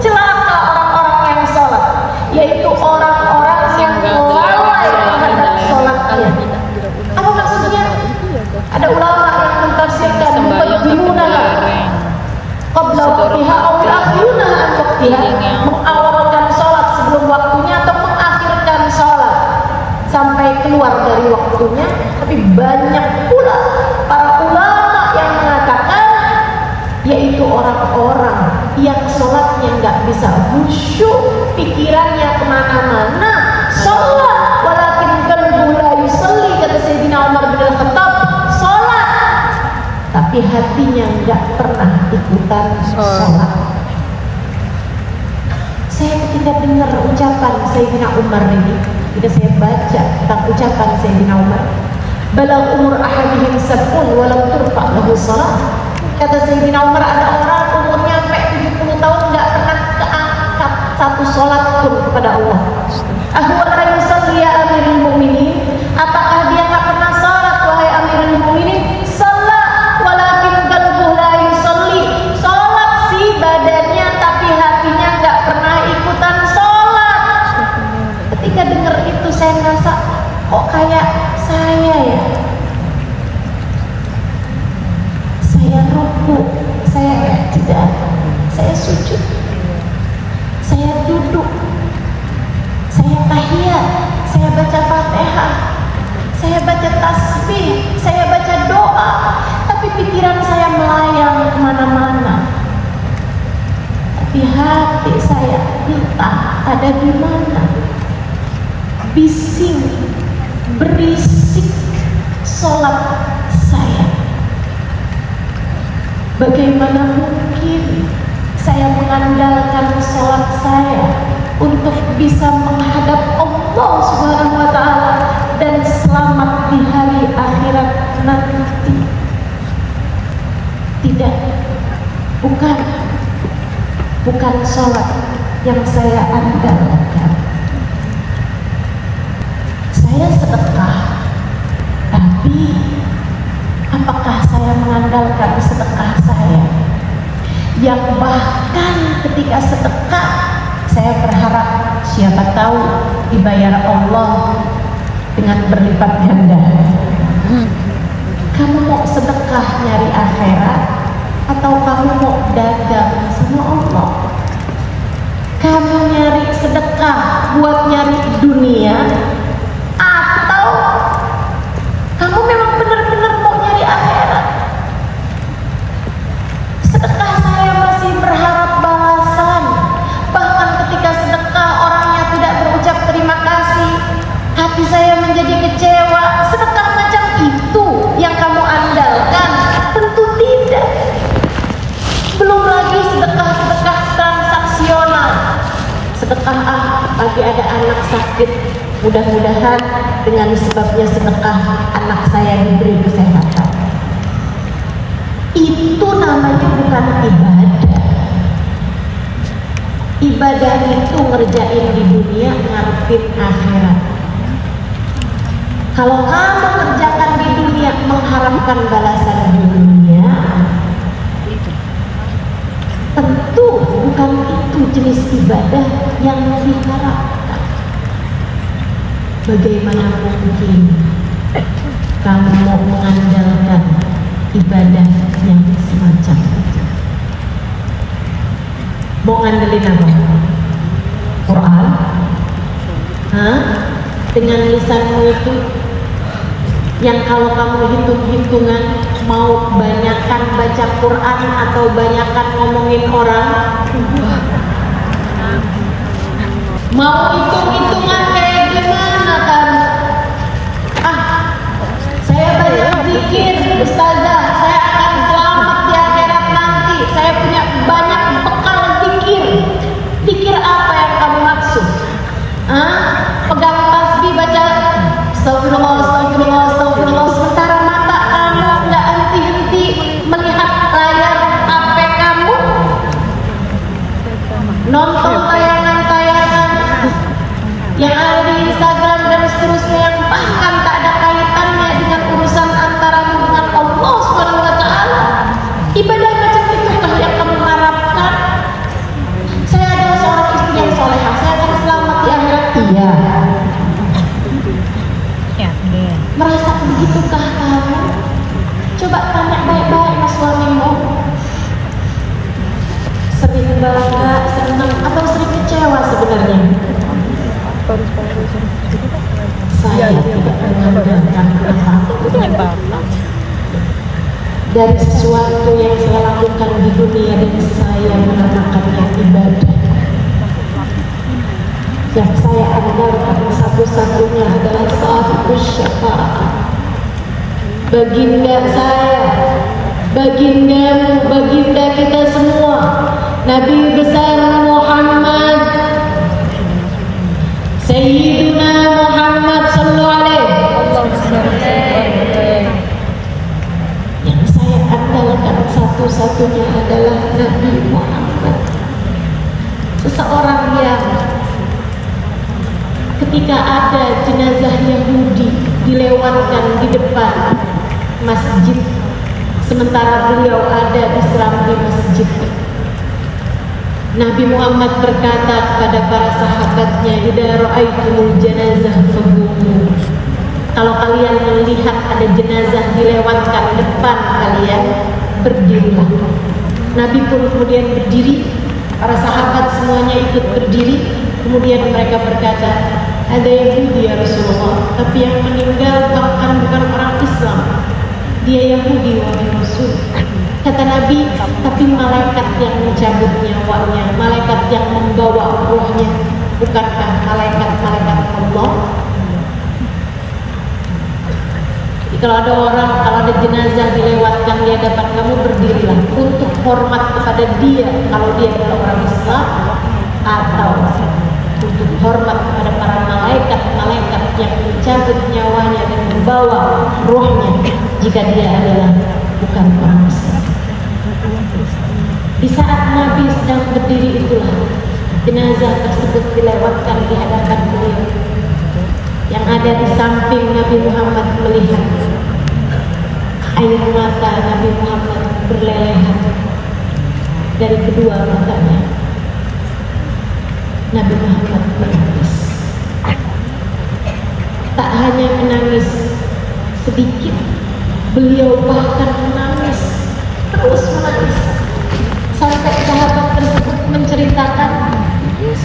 Celaka orang-orang yang salat, yaitu orang-orang yang lalai terhadap salatnya. Apa maksudnya? Ada ulama yang mentafsirkan muqaddimunaha qabla waqtiha aw yu'akhirunaha an waqtiha, mengawalkan salat sebelum waktunya atau mengakhirkan salat sampai keluar dari waktunya. Tapi banyak pula para ulama yang mengatakan, yaitu orang-orang yang sholatnya nggak bisa khusyuk, pikirannya kemana-mana, sholat walakin qalbuhu la yusalli, kata Sayyidina Umar bin Khattab, sholat tapi hatinya nggak pernah ikutan sholat. Saya saya ketika dengar ucapan Sayyidina Umar ini, ketika saya baca tentang ucapan Sayyidina Umar, balang umur ahadihim sab'un walam turfa lahu salat. Kata Sayyidina Umar, ada orang umurnya sampai 70 tahun nggak pernah keangkat satu sholat pun kepada Allah. Ahwa la yusalli ya amirul mu'minin, apakah dia nggak pernah salat wahai amirul mu'minin? Salat walakin qalbuhu la yusalli, salat sih badannya tapi hatinya nggak pernah ikutan salat. Ketika dengar itu saya ngerasa kok kayak saya ya. Saya ruku, saya tidak, saya sujud, saya duduk, saya tahiyat, saya baca Fatihah, saya baca tasbih, saya baca doa, tapi pikiran saya melayang kemana-mana. Tapi hati saya entah ada di mana, bising, berisik sholat saya. Bagaimana mungkin saya mengandalkan sholat saya untuk bisa menghadap Allah Subhanahu wa Ta'ala dan selamat di hari akhirat nanti? Tidak, bukan sholat yang saya andalkan. Saya sedekah, tapi apakah saya mengandalkan sedekah saya yang bahkan ketika sedekah saya berharap siapa tahu dibayar Allah dengan berlipat ganda? Kamu mau sedekah nyari akhirat atau kamu mau dagang sama Allah? Kamu nyari sedekah buat nyari dunia atau kamu memang benar-benar mau nyari akhirat? Sedekah saya masih berharap balasan. Bahkan ketika sedekah orangnya tidak berucap terima kasih, hati saya menjadi kecewa. Sedekah macam itu yang kamu andalkan? Tentu tidak. Belum lagi sedekah-sedekah transaksional. Sedekah lagi ada anak sakit, mudah-mudahan dengan sebabnya sedekah anak saya diberi kesehatan. Itu namanya bukan ibadah. Ibadah itu ngerjain di dunia, ngarepin akhirat. Kalau kamu kerjakan di dunia mengharapkan balasan di dunia, tentu bukan itu jenis ibadah yang diharapkan. Bagaimana mungkin kamu mau mengandalkan ibadah yang semacam itu? Mau ngandelin apa? Quran? Dengan lisanmu itu yang kalau kamu hitung-hitungan mau banyakkan baca Quran atau banyakkan ngomongin orang? Mau hitung-hitungan kayak gimana kan? Saya banyak zikir, ustazah, saya akan selamat di akhirat nanti. Saya punya banyak bekal zikir. Zikir apa yang kamu maksud? Pegang tasbih baca astagfirullah, astagfirullah, astagfirullah, sementara mata kamu nggak henti-henti melihat layar HP kamu, nonton tayangan-tayangan yang ada di Instagram dan seterusnya yang bahkan tak ada kaitannya dengan urusan antaramu dengan Allah Subhanahu wa Ta'ala. Ibadah macam itukah yang kamu harapkan? Saya adalah seorang istri yang solehah, saya akan selamat di akhirat. Iya. Merasa begitukah kamu? Coba tanya baik-baik sama suamimu. Sering bangga, senang, atau sering kecewa sebenarnya? Saya tidak mengandalkan apa dari sesuatu yang saya lakukan di dunia dan saya menamakannya ibadah. Yang saya andalkan satu-satunya adalah sahibus syafaat. Baginda saya, bagindamu, baginda kita semua, Nabi besar Muhammad seseorang yang ketika ada jenazah Yahudi dilewatkan di depan masjid, sementara beliau ada di serambi masjid, Nabi Muhammad berkata kepada para sahabatnya, "Idza ra'aitumul janazah faqumu." Kalau kalian melihat ada jenazah dilewatkan depan kalian, berdirilah. Nabi pun kemudian berdiri, para sahabat semuanya ikut berdiri. Kemudian mereka berkata, "Ada Yahudi ya Rasulullah, tapi yang meninggal bukan orang Islam. Dia Yahudi wahai Rasul." Kata Nabi, "Tapi malaikat yang mencabut nyawanya, malaikat yang membawa ruhnya, bukankah malaikat-malaikat Allah?" Jadi kalau ada jenazah dilewatkan di hadapan kamu, berdirilah untuk hormat kepada dia kalau dia adalah orang Islam, atau untuk hormat kepada para malaikat-malaikat yang mencabut nyawanya dan membawa rohnya jika dia adalah bukan orang Islam. Di saat Nabi sedang berdiri itulah jenazah tersebut dilewatkan di hadapan beliau. Yang ada di samping Nabi Muhammad melihat air mata Nabi Muhammad berlelehan dari kedua matanya. Nabi Muhammad menangis. Tak hanya menangis sedikit, beliau bahkan menangis, terus menangis. Sampai sahabat tersebut menceritakan,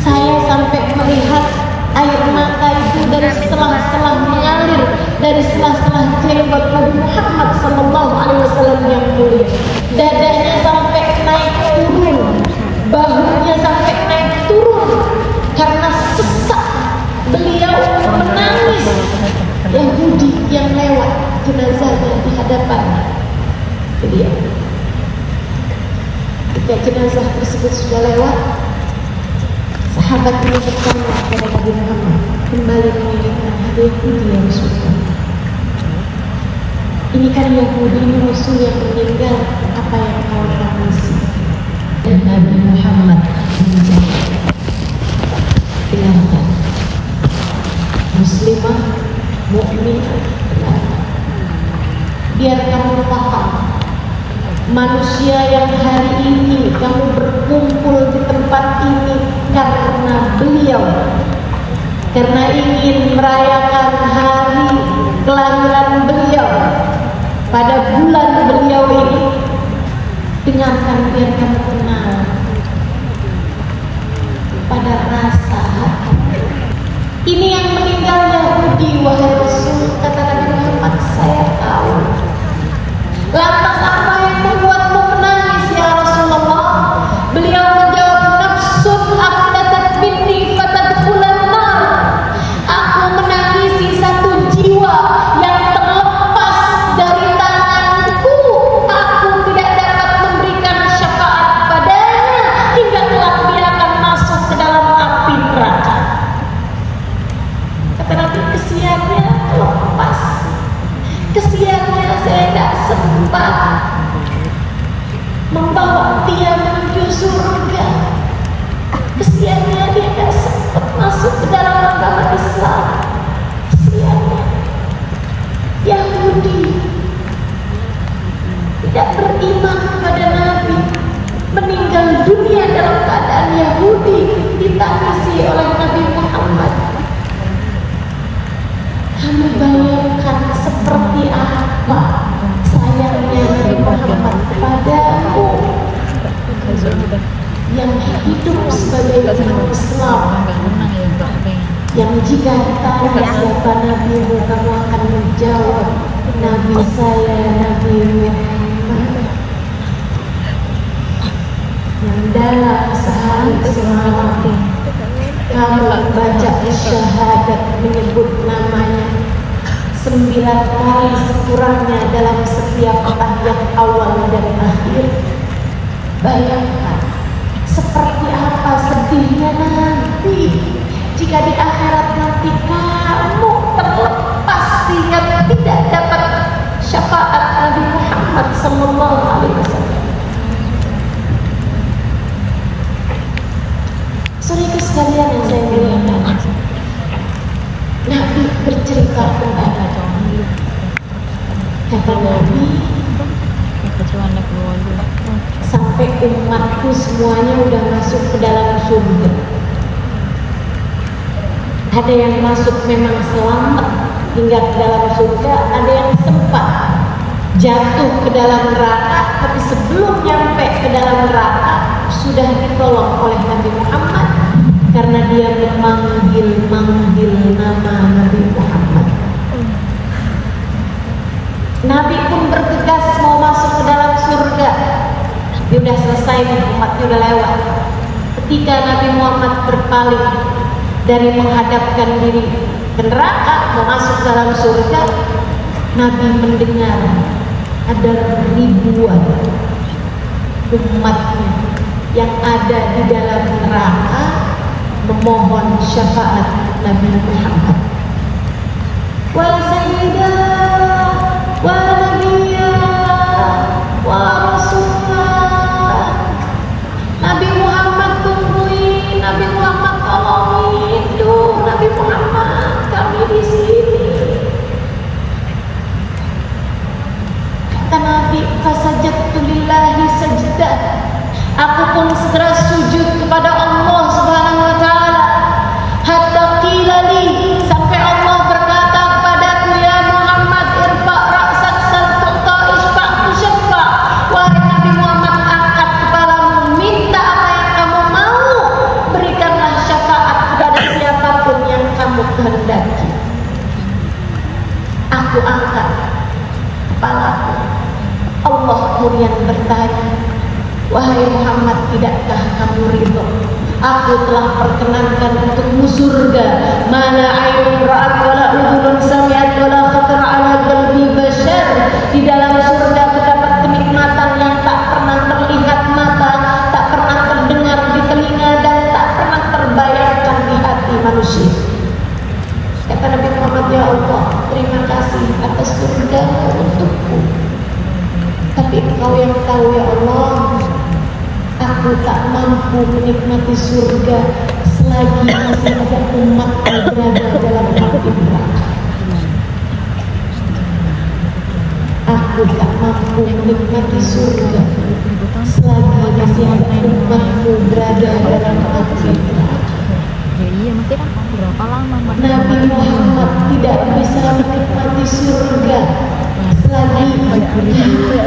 "Saya sampai melihat air mata itu dari selah-selah mengalir dari selah-selah jenggot Nabi Muhammad SAW yang mulia. Dadanya sampai naik turun, bahunya sampai naik turun karena sesak beliau menangis Yahudi yang lewat jenazahnya di hadapan beliau. Ketika jenazah tersebut sudah lewat, sahabat ini bertanya kepada Nabi Muhammad, kembali mengingatkan, "Ada Yahudi ya Rasulullah. Ini kan Yahudi, ini Rasul yang meninggal, apa yang kau tangisi?" Dan Nabi Muhammad menjawab, "Dengarkan, muslimah, mukminah, biar kamu paham, manusia yang hari ini kamu berkumpul di tempat ini karena beliau, karena ingin merayakan hari kelahiran beliau pada bulan beliau ini. Dengarkan biar kamu kenal pada rasa hati. Ini yang meninggal Yahudi wahai Rasul," kata Nabi Muhammad, "saya tahu. Lantas apa yang membuatmu menangis ya Rasulullah?" Beliau menjawab, "Nafsun aqdatat minni fatadkhulan nar." Aku menangisi satu jiwa yang terlepas dari tanganku. Aku tidak dapat memberikan syafaat padanya hingga kelak dia akan masuk ke dalam api neraka. Kata Nabi, kesiannya lepas. Kesiannya saya tidak sempat membawa dia menuju surga. Kesiannya dia tidak sempat masuk ke dalam agama Islam. Kesiannya Yahudi tidak beriman kepada Nabi, meninggal dunia dalam keadaan Yahudi ditangisi oleh Nabi Muhammad. Kamu bayangkan seperti apa sayangnya Nabi Muhammad kepadamu yang hidup sebagai umat Islam, yang jika ditanya siapa Nabi-mu, kamu akan menjawab, "Nabi saya Nabi Muhammad." Yang dalam sehari semalam kamu baca syahadat menyebut namanya 9 kali sekurangnya dalam setiap tahiyat awal dan akhir. Bayangkan seperti apa sedihnya nanti jika di akhirat nanti kamu terlepas sehingga tidak dapat syafaat Nabi Muhammad SAW. sekalian yang saya muliakan, Nabi bercerita kepada kata Nabi, sampai umatku semuanya udah masuk ke dalam surga. Ada yang masuk memang selamat hingga ke dalam surga, ada yang sempat jatuh ke dalam neraka, tapi sebelum nyampe ke dalam neraka sudah ditolong oleh Nabi Muhammad karena dia memanggil nama Nabi Muhammad. Nabi pun bergegas mau masuk ke dalam surga. Dia udah selesai nih, umatnya udah lewat. Ketika Nabi Muhammad berpaling dari menghadapkan diri ke neraka mau masuk dalam surga, Nabi mendengar ada ribuan umatnya yang ada di dalam neraka memohon syafaat Nabi Muhammad. Wa sayyidah wa nabiyah wa rasulullah, Nabi Muhammad tungguin, Nabi Muhammad tolongin, duh Nabi Muhammad kami di sini. Kata Nabi, fasajadtu lillahi sajdah, aku pun segera sujud kepada Allah Subhanahu wa taala. Hatta qila li, sampai Allah berkata kepadaku, ya Muhammad irfa ra'sak sal tu'ta isfa'tu syafa'. Wahai Nabi Muhammad, angkat kepalamu, minta apa yang kamu mau, berikanlah syafaat kepada siapapun yang kamu kehendaki. Aku angkat kepalaku. Allah kemudian bertanya, wahai Muhammad, tidakkah kamu ridho? Aku telah perkenankan untukmu surga, mana ainun ra'at wala udhunun sami'at wala khatara ala qalbi bashar. Di dalam surga terdapat kenikmatan yang tak pernah terlihat mata, tak pernah terdengar di telinga, dan tak pernah terbayangkan di hati manusia. Kata Nabi Muhammad, ya Allah, terima kasih atas surga untukku. Tapi Engkau yang tahu ya Allah, aku tak mampu menikmati surga selagi masih ada umat yang berada dalam api neraka. Aku tak mampu menikmati surga selagi masih ada umatmu berada dalam api neraka. Nabi Muhammad tidak bisa menikmati surga selagi ada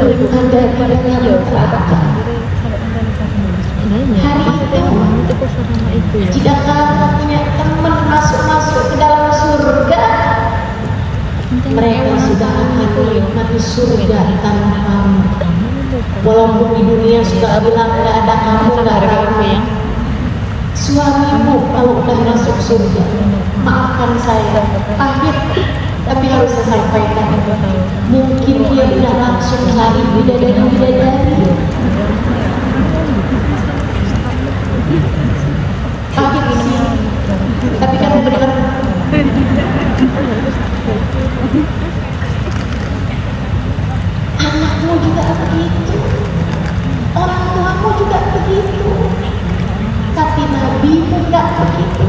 di dalam neraka. Hari itu, jika kamu punya teman masuk ke dalam surga, mereka sudah akan menikmati surga tanpamu. Walaupun di dunia sudah bilang nggak ada kamu, nggak ada kamu. Suamimu kalau udah masuk surga, maafkan saya, pahit, tapi harus saya sampaikan. Mungkin dia udah langsung cari bidadari. Pahit sih, tapi kan benar. Anakmu juga begitu, orang tuamu juga begitu, tapi Nabimu gak begitu.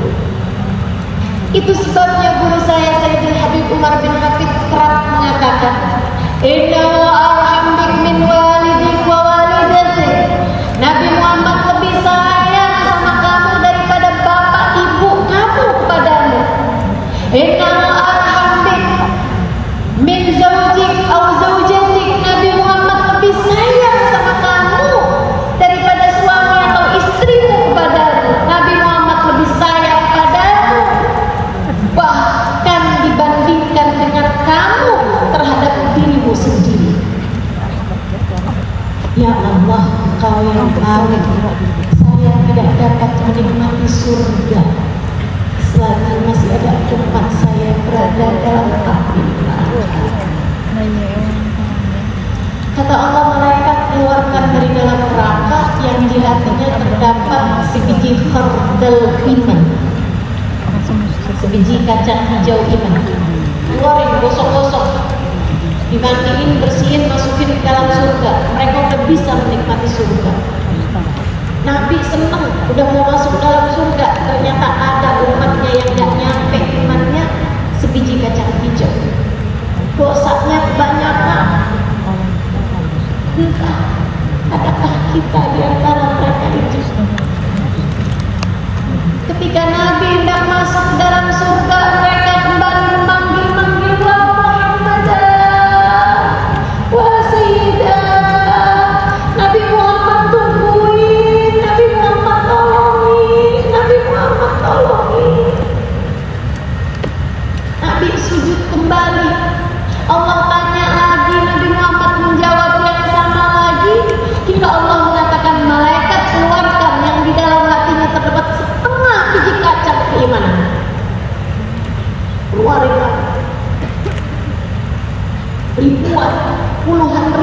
Itu sebabnya guru saya Sayyidul Habib Umar bin Hafid kerap mengatakan, inna wa arham bik min walidik wa walidatik. Nabi Muhammad lebih sayang sama kamu daripada bapak ibu kamu kepadamu. Inna wa arham bik min zawjik au zawjatik. Nabi Muhammad lebih sayang sama kamu daripada suami atau istrimu kepadamu. Nabi Muhammad lebih sayang padamu, bahkan dibandingkan dengan kamu terhadap dirimu sendiri. Ya Allah, Engkau yang tahu, saya tidak dapat menikmati surga selagi masih ada tempat saya berada dalam api neraka. Kata Allah, malaikat keluarkan dari dalam neraka yang di hatinya terdapat sebiji khardal iman, sebiji kacang hijau iman. Keluarin, gosok-gosok, dimandiin, bersihin, masukin ke dalam surga. Mereka udah bisa menikmati surga. Nabi senang udah mau masuk dalam surga, ternyata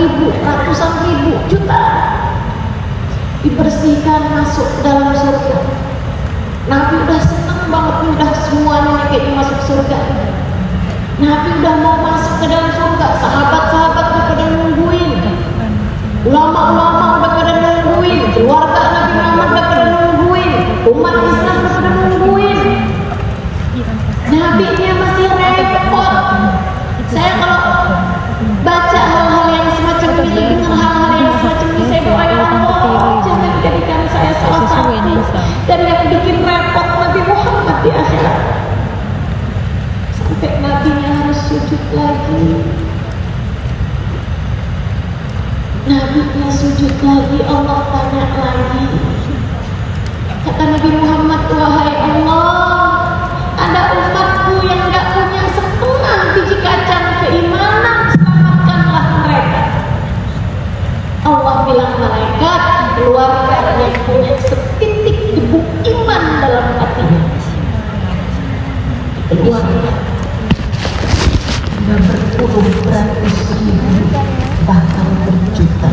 ribu, ratusan ribu, juta dibersihkan masuk dalam surga. Nabi udah senang banget, udah semuanya kayaknya masuk surga. Nabi udah mau masuk ke dalam surga, sahabat-sahabat udah pada nungguin, ulama-ulama udah pada nungguin, keluarga Nabi Muhammad udah pada nungguin, umat Islam udah pada nungguin. Nabi-nya masih repot. Saya kalau baca hal-hal yang semacam ini, dengar hal-hal yang semacam ini, saya doa, ya Allah, jangan jadikan saya salah satu dari yang bikin repot Nabi Muhammad di akhirat. Sampai Nabinya harus sujud lagi. Nabinya sujud lagi, Allah tanya lagi. Kata Nabi Muhammad, wahai Allah, ada umatku yang gak punya setengah biji kacang keimanan, selamatkanlah mereka. Allah bilang, malaikat, keluarkan yang punya setitik debu iman dalam hatinya. Keluarga sudah berpuluh-ratus ribu, bahkan berjuta.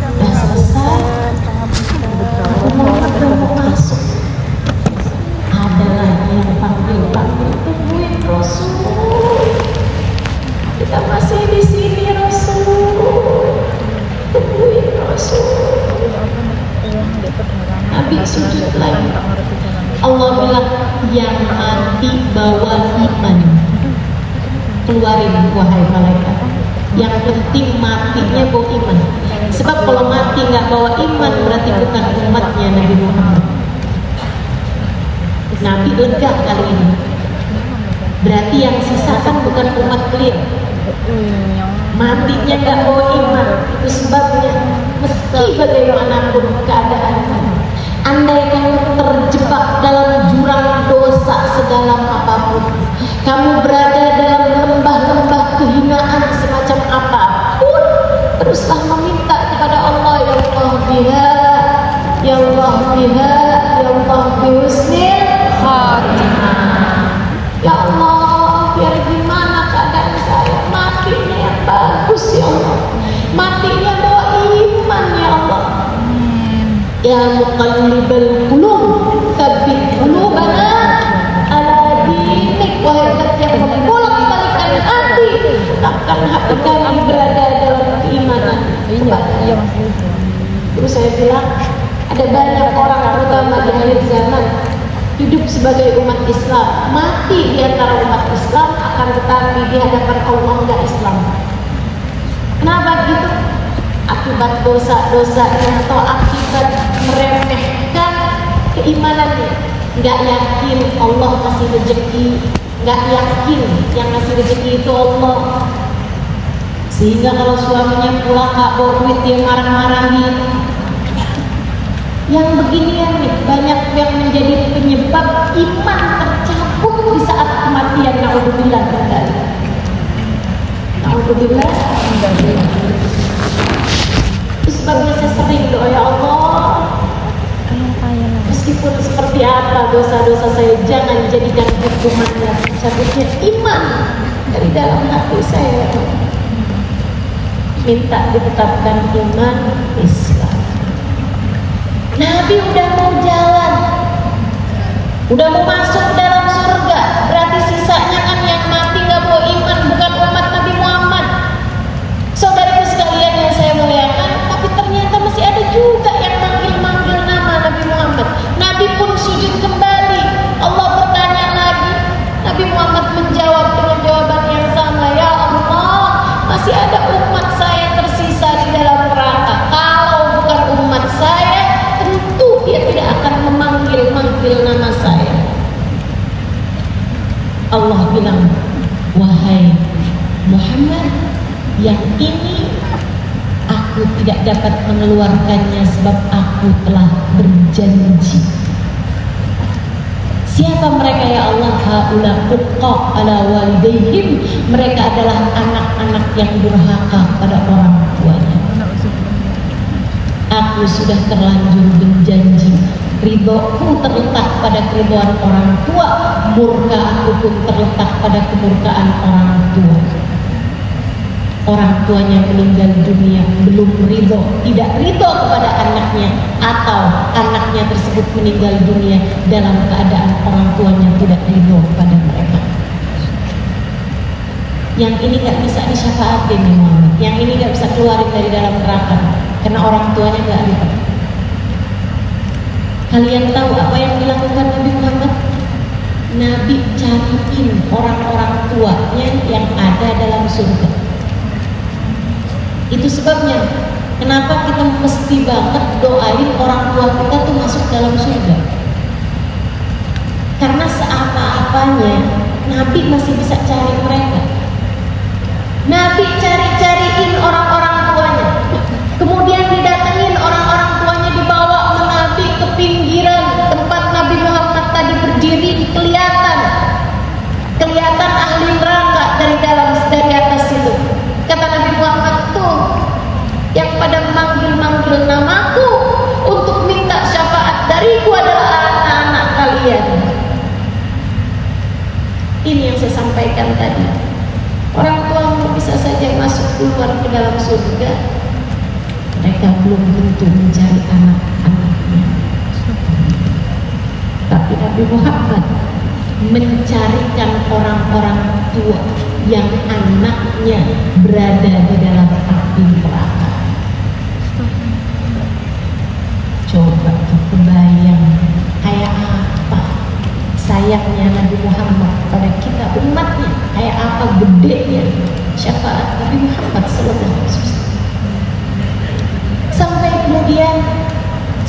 Sudah selesai, Muhammad mau masuk. Ada lagi yang panggil-panggil, tungguin Rasul, kita masih di sini Rasul, tungguin Rasul. Nabi sujud lagi. Allah bilang, yang mati bawa iman, keluarin wahai malaikat. Yang penting matinya bawa iman. Sebab kalau mati nggak bawa iman berarti bukan umatnya Nabi Muhammad. Nabi lega kali ini. Berarti yang sisa kan bukan umat beliau. Matinya nggak bawa iman. Itu sebabnya meski bagaimanapun keadaannya, andai kamu terjebak dalam jurang dosa sedalam apapun, kamu berada dalam lembah-lembah kehinaan semacam apapun, teruslah meminta kepada Allah, ya Allah biha, ya Allah biha, ya Allah bihusnil khatimah. Ya Allah, biar gimana keadaan saya, matinya yang bagus ya Allah, matinya bawa iman ya Allah. Ya muqallibal qulub, tsabbit qulubana ala dinik. Wahai zat yang membolak-balikkan hati, tetapkan hati kami berada dalam keimanan. Terus saya bilang, ada banyak orang terutama di akhir zaman hidup sebagai umat Islam, mati di antara umat Islam, akan tetapi di hadapan Allah enggak Islam. Kenapa gitu? Akibat dosa-dosanya atau akibat meremehkan keimanannya, nggak yakin Allah kasih rezeki, nggak yakin yang kasih rezeki itu Allah, sehingga kalau suaminya pulang nggak bawa duit dia marah-marahin. Yang beginian nih banyak yang menjadi penyebab iman tercabut di saat kematian. Naudzubillah kembali. Naudzubillah. Sebabnya saya sering doa, ya Allah, meskipun seperti apa dosa-dosa saya, jangan jadikan hukumannya cabutnya iman dari dalam hati saya. Minta ditetapkan iman Islam. Nabi udah mau jalan, udah mau masuk dalam surga, berarti sisanya kan yang mati nggak bawa iman, bukan umat Nabi Muhammad. Saudaraku sekalian yang saya muliakan, tapi ternyata masih ada juga yang manggil-manggil nama Nabi Muhammad. Nabi pun sujud kembali. Allah bertanya lagi. Nabi Muhammad menjawab dengan jawaban yang sama, ya Allah, masih ada umat saya tersisa di dalam neraka. Kalau bukan umat saya, tentu dia tidak akan memanggil-manggil nama saya. Allah bilang, wahai Muhammad, yang ini aku tidak dapat mengeluarkannya sebab aku telah berjanji. Siapa mereka ya Allah? Haula uqqa ala walidaihim. Mereka adalah anak-anak yang durhaka pada orang tuanya. Aku sudah terlanjur berjanji, ridhoku terletak pada keridhaan orang tua, murka aku pun terletak pada kemurkaan orang tua. orang tuanya meninggal dunia belum ridho, tidak ridho kepada anaknya, atau anaknya tersebut meninggal dunia dalam keadaan orang tuanya tidak ridho kepada mereka. Yang ini nggak bisa disyafaatin nih Muhammad, yang ini nggak bisa keluarin dari dalam neraka karena orang tuanya nggak ridho. Kalian tahu apa yang dilakukan Nabi Muhammad? Nabi cariin orang-orang tuanya yang ada dalam surga. Itu sebabnya kenapa kita mesti banget doain orang tua kita tuh masuk dalam surga. Karena seapa-apanya Nabi masih bisa cari mereka. Nabi cari-cariin orang-orang tuanya. Kemudian didatengin orang-orang tuanya, dibawa ke Nabi ke pinggiran tempat Nabi Muhammad tadi berdiri, kelihatan ahli neraka dari atas itu. Kata Nabi Muhammad tuh yang pada manggil-manggil namaku untuk minta syafaat dariku adalah anak-anak kalian. Ini yang saya sampaikan tadi. Orang tuamu bisa saja masuk keluar ke dalam surga, mereka belum tentu mencari anak-anaknya. Tapi Nabi Muhammad mencarikan orang-orang tua yang anaknya berada di dalam api neraka. Coba kebayang kayak apa sayangnya Nabi Muhammad pada kita umatnya, kayak apa gedenya syafaat Nabi Muhammad SAW. Sampai kemudian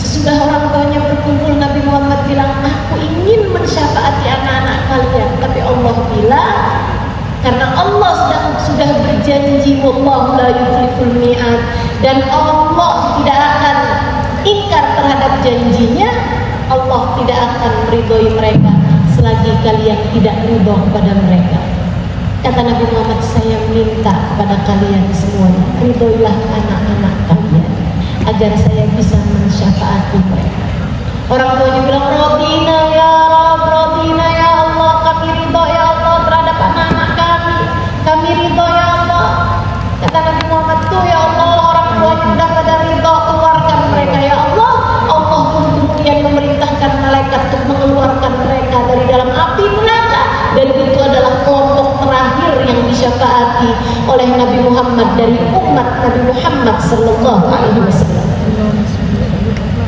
sesudah orang tuanya berkumpul, Nabi Muhammad bilang, aku ingin mensyafaati anak-anak kalian, tapi Allah bilang, karena Allah sudah berjanji, wallahu la yukhliful mi'ad, dan Allah tidak akan ingkar terhadap janjinya. Allah tidak akan meridhoi mereka selagi kalian tidak ridho kepada mereka. Kata Nabi Muhammad, saya minta kepada kalian semuanya, ridhoilah anak-anak kalian agar saya bisa mensyafaati mereka. Orang tuanya bilang, Rodina ya Rabb, Rodina ya Allah, kami ridho ya Allah terhadap anak-anak kami ridho ya Allah. Kata Nabi Muhammad tuh, ya Allah, orang tuanya udah pada ridho, keluarkan mereka ya Allah. Allah pun kemudian memerintahkan malaikat untuk mengeluarkan mereka dari dalam api neraka, dan itu adalah kelompok terakhir yang disyafaati oleh Nabi Muhammad dari umat Nabi Muhammad sallallahu alaihi wasallam.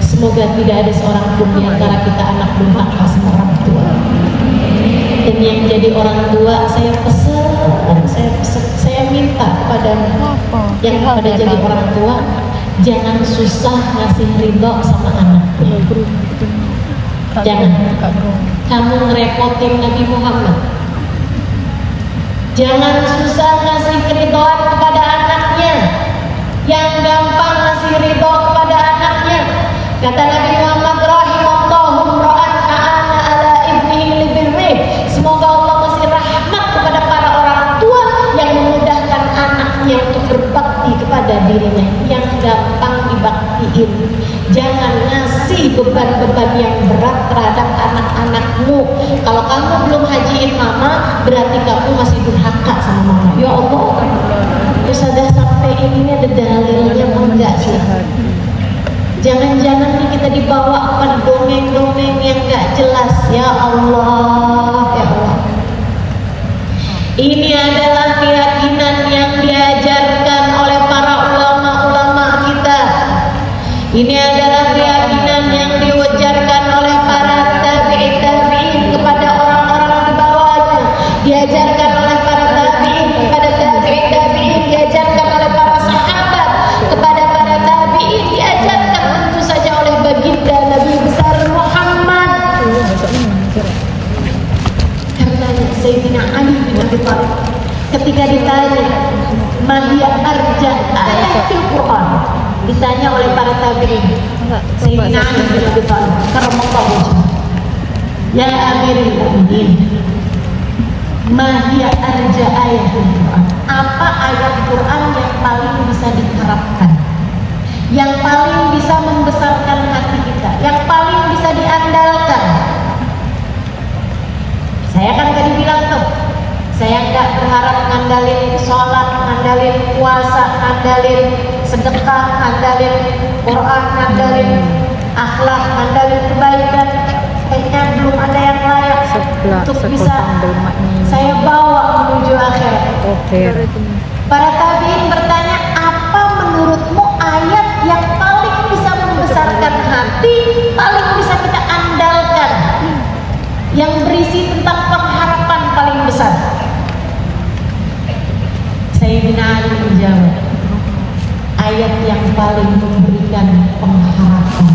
Semoga tidak ada seorang pun di antara kita anak durhaka sama orang tua. Dan yang jadi orang tua, saya minta kepada yang pada jadi orang tua, jangan susah ngasih ridho sama anaknya. Jangan kamu ngerepotin Nabi Muhammad. Jangan susah ngasih keridhaan kepada anaknya. Yang gampang ngasih ridho kepada anaknya. Kata Nabi Muhammad, rahimallahu ra'an a'ana ala ibnihi libirrih. Semoga Allah kasih rahmat kepada para orang tua yang memudahkan anaknya untuk berbakti kepada dirinya. Yang gampang dibaktiin. Jangan ngasih beban-beban yang berat terhadap anak-anakmu. Kalau kamu belum hajiin mama, berarti kamu masih durhaka sama mama. Ya Allah, sudah sampai ini ada dalilnya enggak sih? Jangan-jangan nih kita dibawa kepada dongeng-dongeng yang gak jelas. Ya Allah, ya Allah. Ini adalah keyakinan yang diajarkan oleh para ulama-ulama kita. Ini adalah keyakinan yang diwajarkan oleh para tabi'in kepada orang-orang di bawahnya. Diajarkan oleh para tabi'in kepada tabi'in, diajarkan oleh para sahabat kepada para tabi'in, diajarkan tentu saja oleh baginda Nabi besar Muhammad. Karenanya Sayyidina Ali bin Abi Thalib ketika ditanya mahia arja ayatul Quran, ditanya oleh para tabi'in, Sayyidina Ali bin Abi Thalib karramallahu wajhahu, ya Amirul Mukminin, mahia arja ayatul Quran, apa ayat Quran yang paling bisa diterapkan, yang paling bisa membesarkan hati kita, yang paling bisa diandalkan? Saya kan tadi bilang tuh, Saya nggak berharap ngandalin sholat, ngandalin puasa, ngandalin sedekah, ngandalin Quran, ngandalin akhlak, ngandalin kebaikan. Kayaknya belum ada yang layak untuk bisa saya bawa menuju akhirat. Para tabiin bertanya, apa menurutmu ayat yang paling bisa membesarkan hati, paling bisa kita andalkan, yang berisi tentang pengharapan paling besar? Sayyidina Ali menjawab, ayat yang paling memberikan pengharapan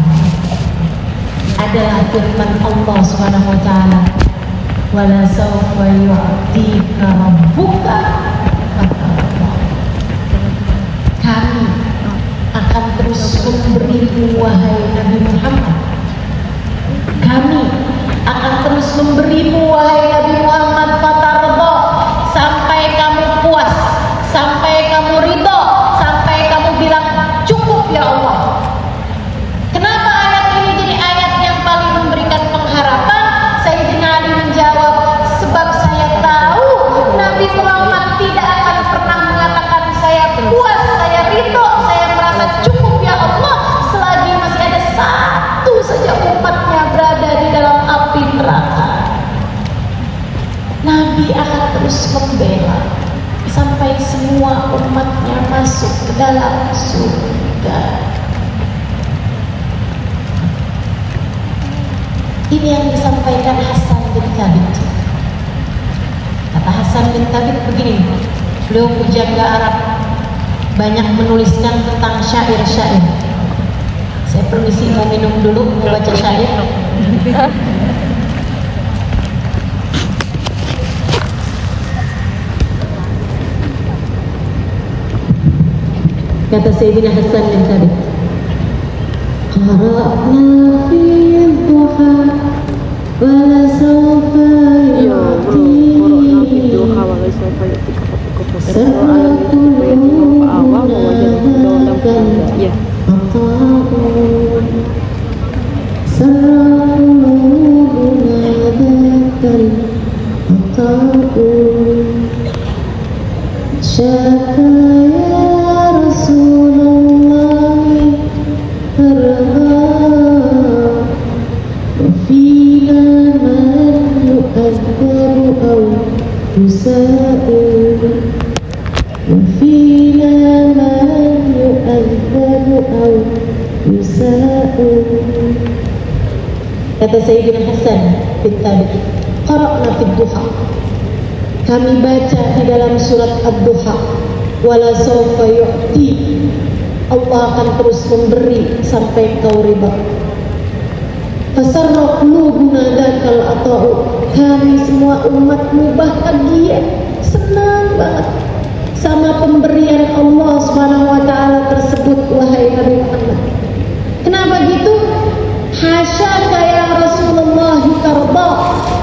adalah firman Allah Subhanahu wa taala, wala sawfa yu'tika rabbuka fatarda. Kami akan terus memberimu wahai Nabi Muhammad. Kami akan terus memberimu wahai Nabi Muhammad fatarda, sampai kamu puas, sampai kamu ridho, sampai kamu bilang cukup ya Allah. Kenapa ayat ini jadi ayat yang paling memberikan pengharapan? Sayyidina Ali menjawab, sebab saya tahu Nabi Muhammad tidak akan pernah mengatakan saya puas, saya ridho, saya merasa cukup ya Allah, selagi masih ada satu saja umatnya berada di dalam api neraka. Nabi akan terus membela sampai semua umatnya masuk ke dalam surga. Ini yang disampaikan Hasan bin Thabit. Kata Hasan bin Thabit begini, beliau pujangga Arab, banyak menuliskan tentang syair-syair. Saya permisi mau minum dulu, mau baca syair. Kata Sayyidina Hasan bin Thabit, qara'na fi duha wala sawfa yu'ti Kata Sayyidina Hasan bin Thabit, qara'na fi duha, kami baca di dalam surat Ad-Duha, wala sawfa yu'ti, Allah akan terus memberi sampai kau ridha. Fasarra qulubuna dzakal ata'u, kami semua umatmu bahagia, senang banget sama pemberian Allah Subhanahu wa taala tersebut wahai Nabi Muhammad. Kenapa gitu? Hasyaka ya Rasulullah tarda,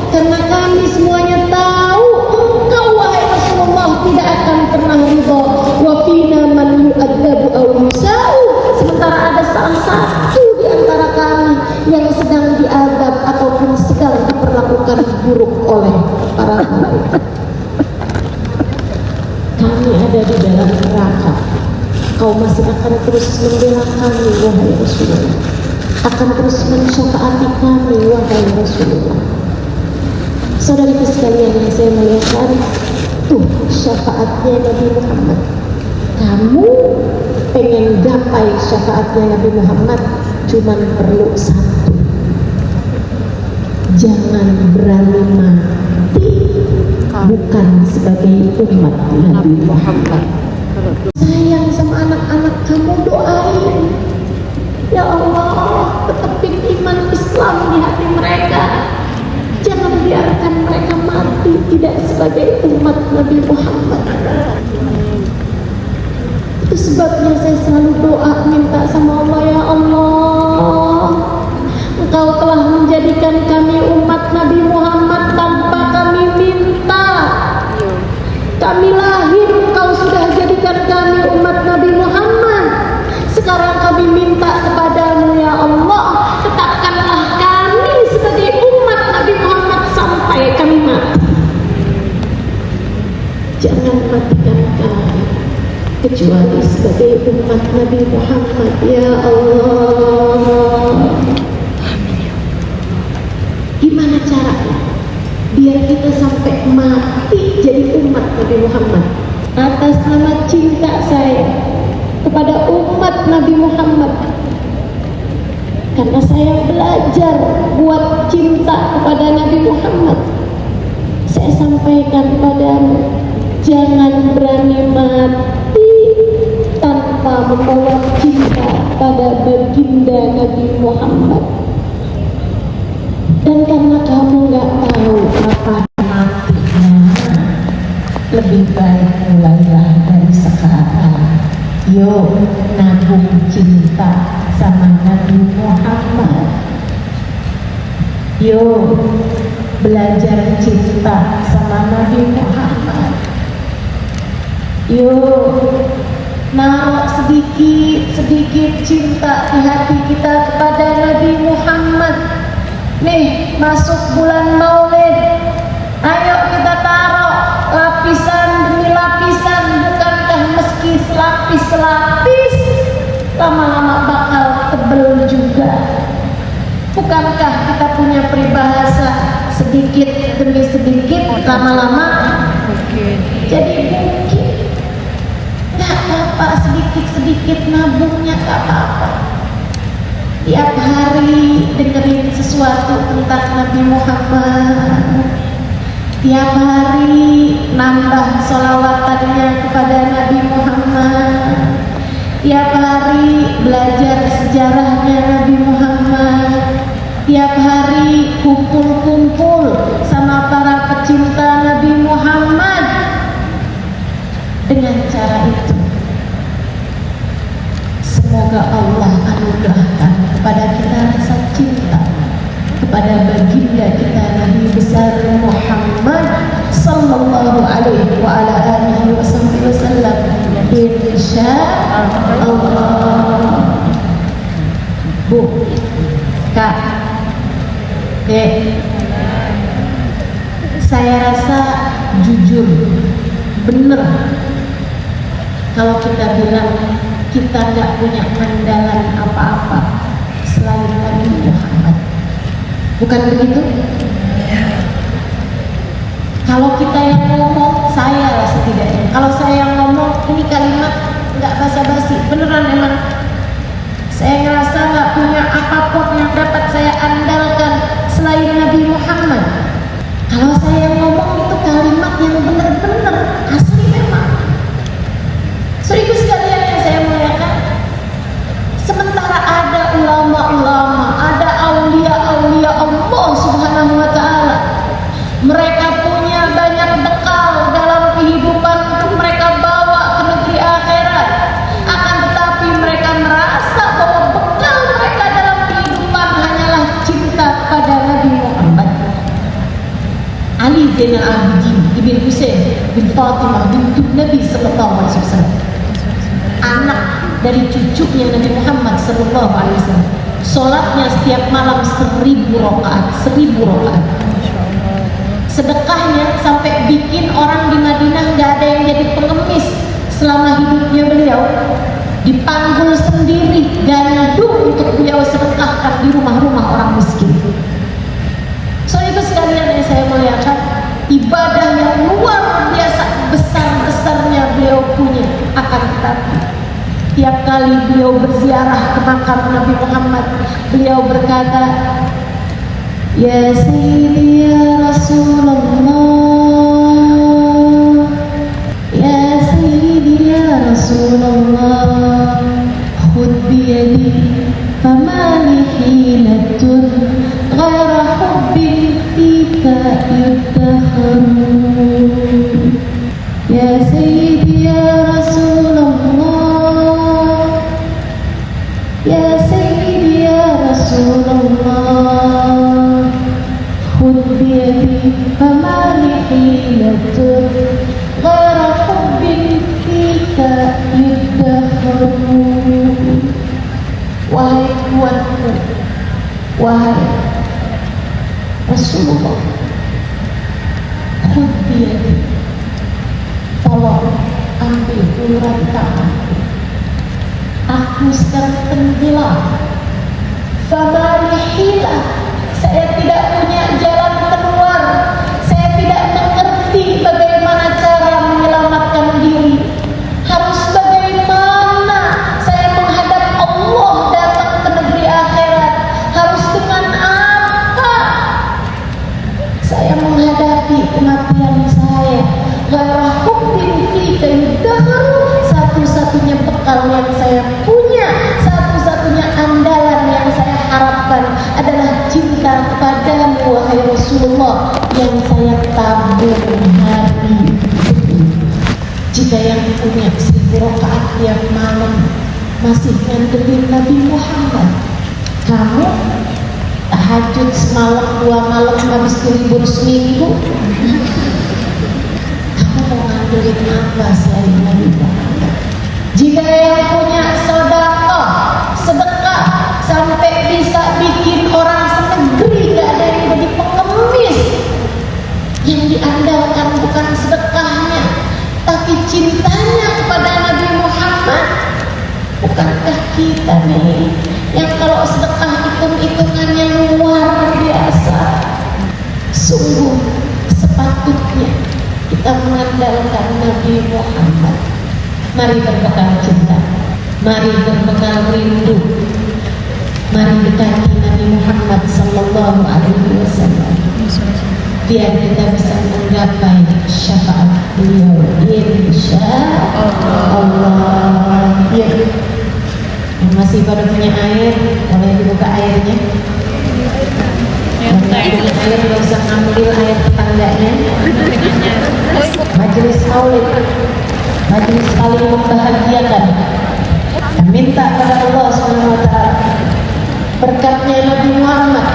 karena kami semuanya tahu engkau wahai Rasulullah tidak akan pernah ridha. Wa fina man yu'adzabu aw yusau, sementara ada salah satu di antara kami yang sedang diazab ataupun sedang diperlakukan buruk oleh para malaikat. Kami ada di dalam neraka, kau masih akan terus membela kami wahai Rasulullah, akan terus mensyafaati kami wahai Rasulullah. Saudaraku sekalian yang saya muliakan, tuh syafaatnya Nabi Muhammad. Kamu pengen gapai syafaatnya Nabi Muhammad, cuman perlu satu, jangan berani mati bukan sebagai umat Nabi Muhammad. Sayang sama anak-anak kamu, doain ya Allah, tetapin iman Islam di hati mereka. Jangan biarkan mereka mati tidak sebagai umat Nabi Muhammad. Itu sebabnya saya selalu doa, minta sama Allah, ya Allah, Engkau telah menjadikan kami umat Nabi Muhammad tanpa kami minta. Kami lahir, Engkau sudah jadikan kami umat Nabi Muhammad. Sekarang kami minta kepadamu ya Allah, tetapkanlah kami sebagai umat Nabi Muhammad sampai kami mati. kecuali sebagai umat Nabi Muhammad. Ya Allah, gimana caranya biar kita sampai mati jadi umat Nabi Muhammad atas nama cinta saya kepada umat Nabi Muhammad? Karena saya belajar buat cinta kepada Nabi Muhammad, saya sampaikan padamu, jangan berani mati tanpa membawa cinta pada baginda Nabi Muhammad. Dan karena kamu nggak tahu kapan matinya, lebih baik mulailah dari sekarang. Yuk nabung cinta sama Nabi Muhammad. Yuk belajar cinta sama Nabi Muhammad. Yuk naruh sedikit cinta di hati kita kepada Nabi Muhammad. Nih masuk bulan Maulid, ayo kita taruh lapisan demi lapisan. Bukankah meski selapis-selapis lama-lama bakal tebel juga? Bukankah kita punya peribahasa sedikit demi sedikit lama-lama jadi bukit? Gak apa-apa, sedikit-sedikit nabungnya gak apa-apa. Tiap hari dengerin sesuatu tentang Nabi Muhammad, tiap hari nambah sholawatannya kepada Nabi Muhammad, tiap hari belajar sejarahnya Nabi Muhammad, tiap hari kumpul-kumpul sama para pecinta Nabi Muhammad. Dengan cara itu semoga Allah anugerahkan kepada kita rasa cinta kepada baginda kita Nabi besar Muhammad sallallahu alaihi wa ala alihi wasallam, insya Allah. Bu, Kak, Dek, saya rasa jujur bener kalau kita bilang kita nggak punya andalan apa-apa selain Nabi Muhammad. Bukan begitu? Kalau kita yang ngomong, saya lah setidaknya, kalau saya yang ngomong ini kalimat nggak basa-basi, beneran emang saya ngerasa nggak punya apapun yang dapat saya andalkan selain Nabi Muhammad. Kalau saya yang ngomong itu kalimat yang bener-bener asli memang. Seribu sekalian yang saya muliakan, sementara ada ulama-ulama, ada aulia-aulia Allah subhanahu wa ta'ala, mereka punya banyak bekal dalam kehidupan untuk mereka bawa ke negeri akhirat. Akan tetapi mereka merasa bahwa bekal mereka dalam kehidupan hanyalah cinta pada Nabi Muhammad. Ali Zainal Abidin ibn Husain bin Fatimah bintu Nabi sallallahu alaihi wasallam, anak dari cucunya Nabi Muhammad sallallahu alaihi wasallam, sholatnya setiap malam 1000 rakaat. Sedekahnya sampai bikin orang di Madinah nggak ada yang jadi pengemis selama hidupnya beliau. Dipanggul sendiri gandum untuk beliau sedekahkan di rumah-rumah orang miskin. So itu sekalian yang saya muliakan, ibadah yang luar biasa besar-besarnya beliau punya. Akan tetapi tiap kali beliau berziarah ke makam Nabi Muhammad, beliau berkata, Ya Sayyidi ya Rasulullah, Ya Sayyidi ya Rasulullah, khud biyadi famali hilatun ghaira hubbin fika yuddakharun. Ya Sayyidi ya Rasulullah, Ya Sayyidi ya Rasulullah, khud biyadi famali hilatun ghaira hubbin fika yuddakharun. Wahai tuanku, wahai Rasulullah, khud biyadi, tolong ambil uluran tangan. Aku sedang tenggelam. Famalihilah, saya tidak punya jalan keluar. Saya tidak mengerti bagaimana cara menyelamatkan diri. Harus bagaimana saya menghadap Allah datang ke negeri akhirat. Harus dengan apa saya menghadapi kematian saya. Ghairahubbin fika yudakharu, satu-satunya bekal yang saya punya, satu-satunya andalan yang saya harapkan adalah cinta kepadamu wahai Rasulullah yang saya tabur hari ini. Jika yang punya 1000 rakaat tiap malam masih ngandelin Nabi Muhammad, kamu tahajud semalam 2 malam habis libur seminggu, kamu mau ngandelin apa selain Nabi Muhammad? Jika yang punya sedekah sampai bisa bikin orang senegeri gak ada yang jadi pengemis, yang diandalkan bukan sedekahnya tapi cintanya kepada Nabi Muhammad, bukankah kita nih yang kalau sedekah hitung-hitungannya luar biasa? Sungguh sepatutnya kita mengandalkan Nabi Muhammad. Mari berbekal cinta, mari berbekal rindu, mari dekati Nabi Muhammad sallallahu alaihi wasallam, biar kita bisa menggapai syafaat beliau insya Allah. Ya, yang masih pada punya air, boleh dibuka airnya. Yang punya air nggak usah ngambil air tetangganya. Majelis maulid, majelis paling membahagiakan. Dan minta pada Allah SWT berkatnya Nabi Muhammad.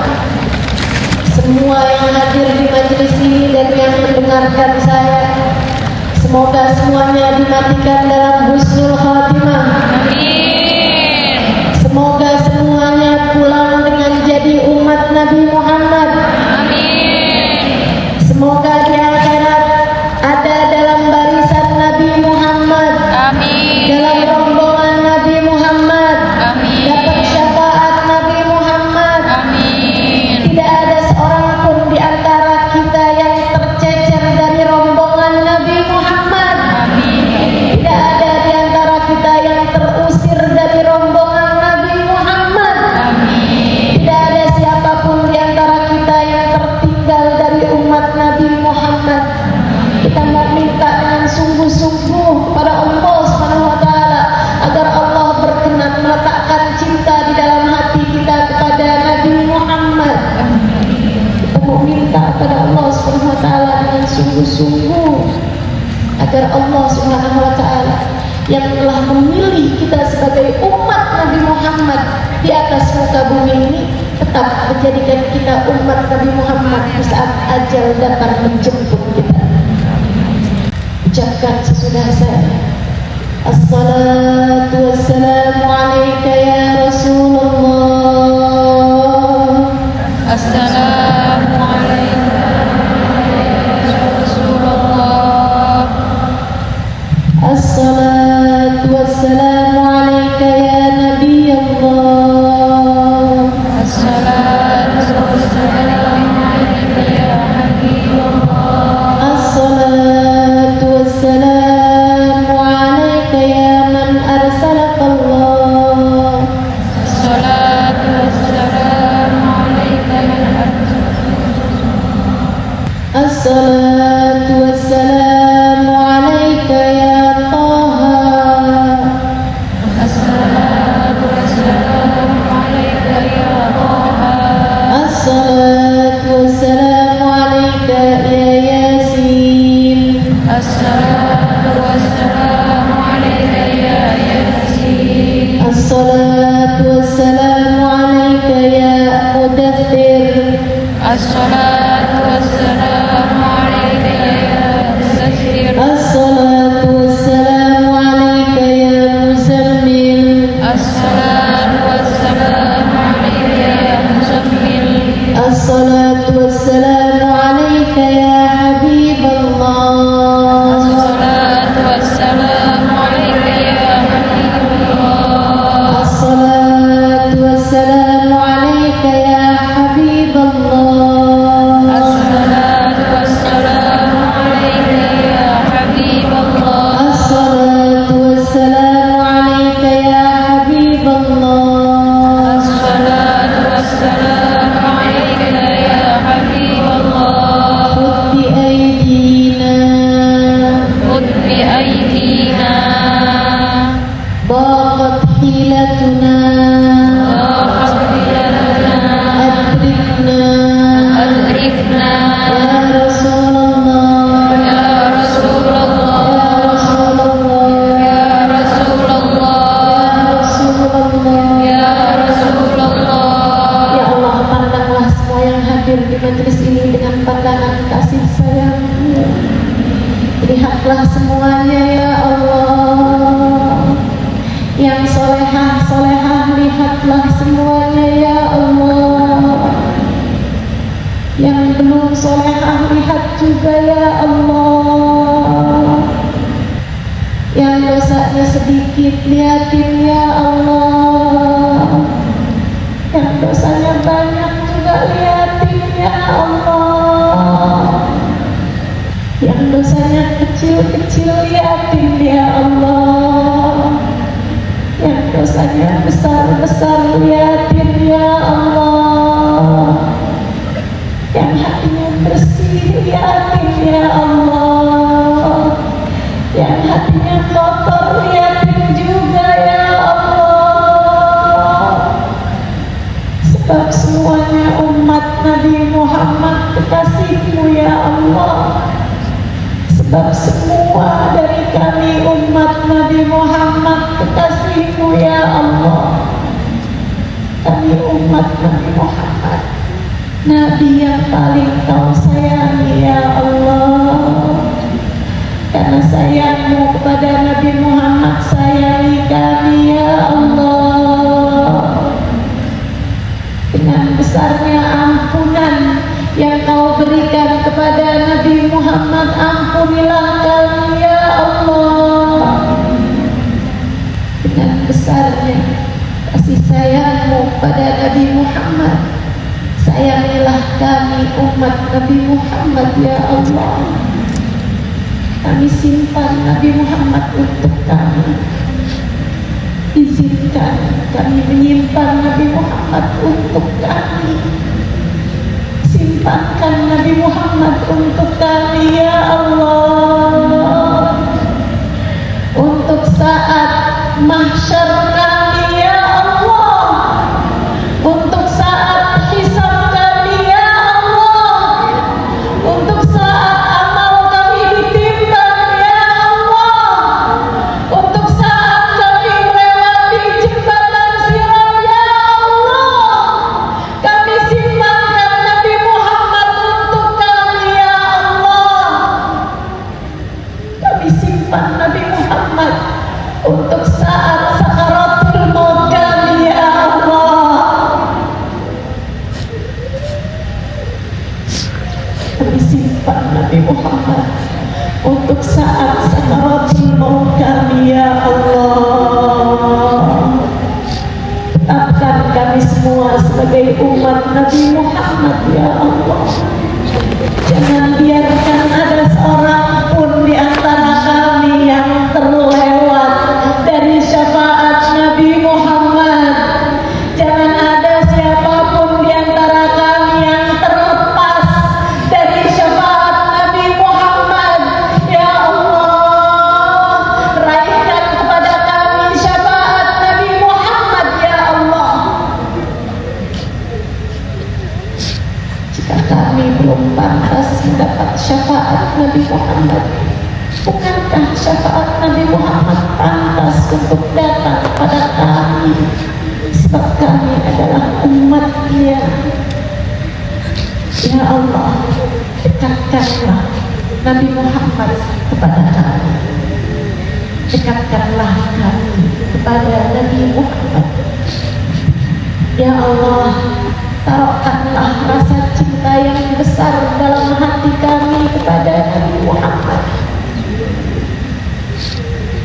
Semua yang hadir di majelis ini dan yang mendengarkan saya, semoga semuanya dimatikan dalam husnul khatimah. Amin. Semoga semuanya pulang dengan jadi umat Nabi Muhammad. Amin. Semoga di akhirat ada dalam barisan Nabi Muhammad. Amin. Dalam rombongan Nabi Muhammad. Amin. Dapat syafaat Nabi Muhammad. Amin. Tidak ada seorang pun di antara kita yang tercecer dari rombongan Nabi Muhammad. Amin. Tidak ada di antara kita yang terusir dari rombongan Nabi Muhammad. Amin. Tidak ada siapapun di antara kita yang tertinggal dari umat Nabi Muhammad. Kita mau minta dengan sungguh-sungguh kepada Allah Subhanahu wa taala agar Allah berkenan meletakkan cinta di dalam hati kita kepada Nabi Muhammad. Kita mau minta kepada Allah Subhanahu wa taala dengan sungguh-sungguh agar Allah Subhanahu wa taala yang telah memilih kita sebagai umat Nabi Muhammad di atas muka bumi ini tetap menjadikan kita umat Nabi Muhammad di saat ajal datang menjemput kita. Ucapkan sesudah saya, assalatu wassalamu alaika ya Rasulullah. Assalamu alaika ya Rasulullah. Assalatu wassalamu alaika ya Nabi Allah. Assalatu wassalamu alaika ya Habibullah. Assalatu wassalamu alaika ya man arsalaka Allah. Assalatu wassalamu alaika man arsalaka. Assalatu wassalamu alaika ya Taha. Assalatu wassalamu alaika ya Taha. Assalatu wassalamu alaika ya Yasin. Assalatu wassalamu alaika ya Yasin. Assalatu wassalamu alaika ya Mudaththir. Assalatu wassalamu alaika ya Mudaththir. Assalatu wassalamu alaika ya Muzammil. Assalatu wassalamu alaika ya Muzammil. Assalatu wassalamu alaika ya Habiballah. Assalatu wassalamu Lihatlah semuanya ya Allah. Yang solehah, solehah, lihatlah semuanya ya Allah. Yang belum solehah, lihat juga ya Allah. Yang dosanya sedikit, lihatin ya Allah. Yang dosanya banyak juga lihatin ya Allah. Yang dosanya kecil-kecil lihatin ya Allah. Yang dosanya besar-besar lihatin ya Allah. Yang hatinya bersih lihatin ya Allah. Yang hatinya kotor lihatin juga ya Allah. Sebab semuanya umat Nabi Muhammad kekasihmu ya Allah. Sebab semua dari kami umat Nabi Muhammad kekasihmu ya Allah. Kami umat Nabi Muhammad, Nabi yang paling kau sayangi ya Allah. Karena sayangmu kepada Nabi Muhammad, sayangi kami ya Allah. Dengan besarnya ampunan yang kau berikan kepada Nabi Muhammad, ampunilah kami ya Allah. Dengan besarnya kasih sayangmu pada Nabi Muhammad, sayangilah kami umat Nabi Muhammad ya Allah. Kami simpan Nabi Muhammad untuk kami. Izinkan kami menyimpan Nabi Muhammad untuk kami. Simpankan Nabi Muhammad untuk kami ya Allah. Untuk saat mahsyar kami ya Allah. Untuk saat hisab kami ya Allah. Untuk saat amal kami ditimbang ya Allah. Untuk saat kami melewati jembatan sirat ya Allah. Kami simpankan Nabi Muhammad untuk kami ya Allah. Kami simpan Nabi Muhammad untuk saat sakaratul maut kami ya Allah. Kami simpan Nabi Muhammad untuk saat sakaratul maut kami ya Allah. Tetapkan kami semua sebagai umat Nabi Muhammad ya Allah. Jangan biarkan ada seorang pun di antara kami yang terlewat dari syafaat Nabi Muhammad. Jangan ada siapapun di antara kami yang terlepas dari syafaat Nabi Muhammad. Ya Allah, raihkan kepada kami syafaat Nabi Muhammad ya Allah. Jika kami belum pantas mendapat syafaat Nabi Muhammad, bukankah syafaat Nabi Muhammad pantas untuk datang kepada kami? Sebab kami adalah umatnya. Ya Allah, dekatkanlah Nabi Muhammad kepada kami. Dekatkanlah kami kepada Nabi Muhammad. Ya Allah, taruhkanlah rasa cinta yang besar dalam hati kami kepada Nabi Muhammad.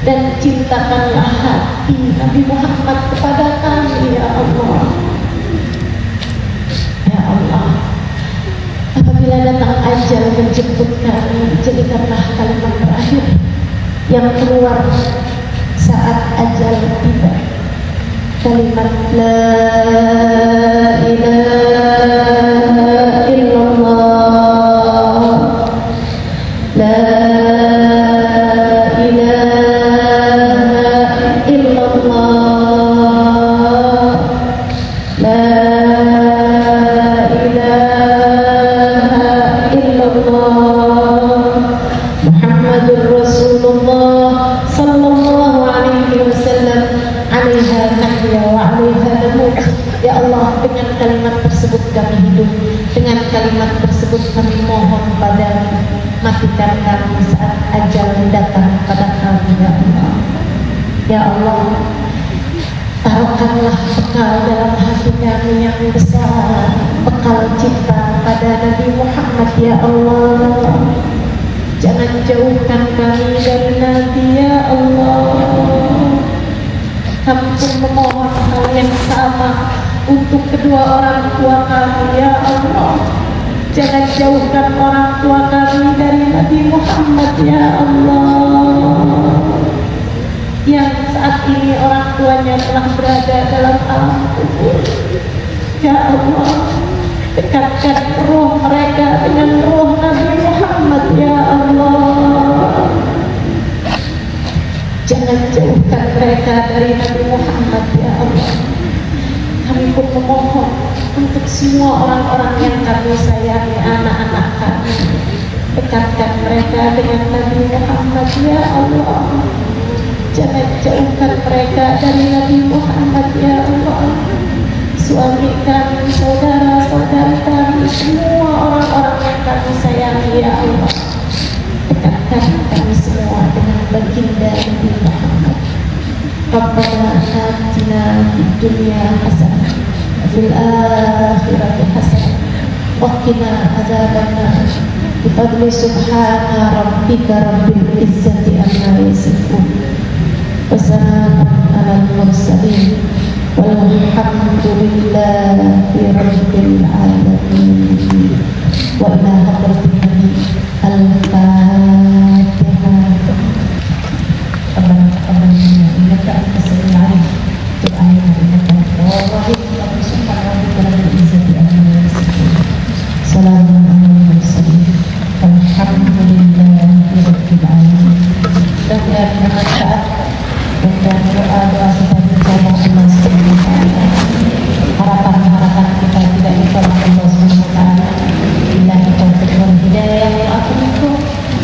Dan cintakanlah hati Nabi Muhammad kepada kami ya Allah. Ya Allah, apabila datang ajal menjemput kami, jadikanlah kalimat terakhir yang keluar saat ajal tiba, kalimat la ilaha illallah, la ilaha nikmat tersebut kami mohon padamu, matikan kami saat ajal datang pada kami ya Allah. Ya Allah, taruhkanlah bekal dalam hati kami yang besar, bekal cinta pada Nabi Muhammad ya Allah. Jangan jauhkan kami dari Nabi ya Allah. Kami pun memohon hal yang sama untuk kedua orang tua kami ya Allah. Jangan jauhkan orang tua kami dari Nabi Muhammad ya Allah. Yang saat ini orang tuanya telah berada dalam alam kubur. Ya Allah, dekatkan roh mereka dengan roh Nabi Muhammad ya Allah. Jangan jauhkan mereka dari Nabi Muhammad ya Allah. Kami pun memohon untuk semua orang-orang yang kami sayangi, anak-anak kami, dekatkan mereka dengan Nabi Muhammad ya Allah. Jangan jauhkan mereka dari Nabi Muhammad ya Allah. Suami kami, saudara-saudari kami, semua orang-orang yang kami sayangi ya Allah, dekatkan kami semua dengan baginda Nabi Muhammad. Rabbana atina fid dunya hasanah wa fil akhirati hasanah wa qina adzabannar. Bifadli subhana rabbika rabbil izzati amma yasifun. Wassalamun alal mursalin walhamdulillahi rabbil alamin. Wa ila hadratin nabi al-fatihah. Harapan-harapan kita tidak ditolak Allah Subhanahu wa taala. Billahi taufiq wal hidayah wal afiq.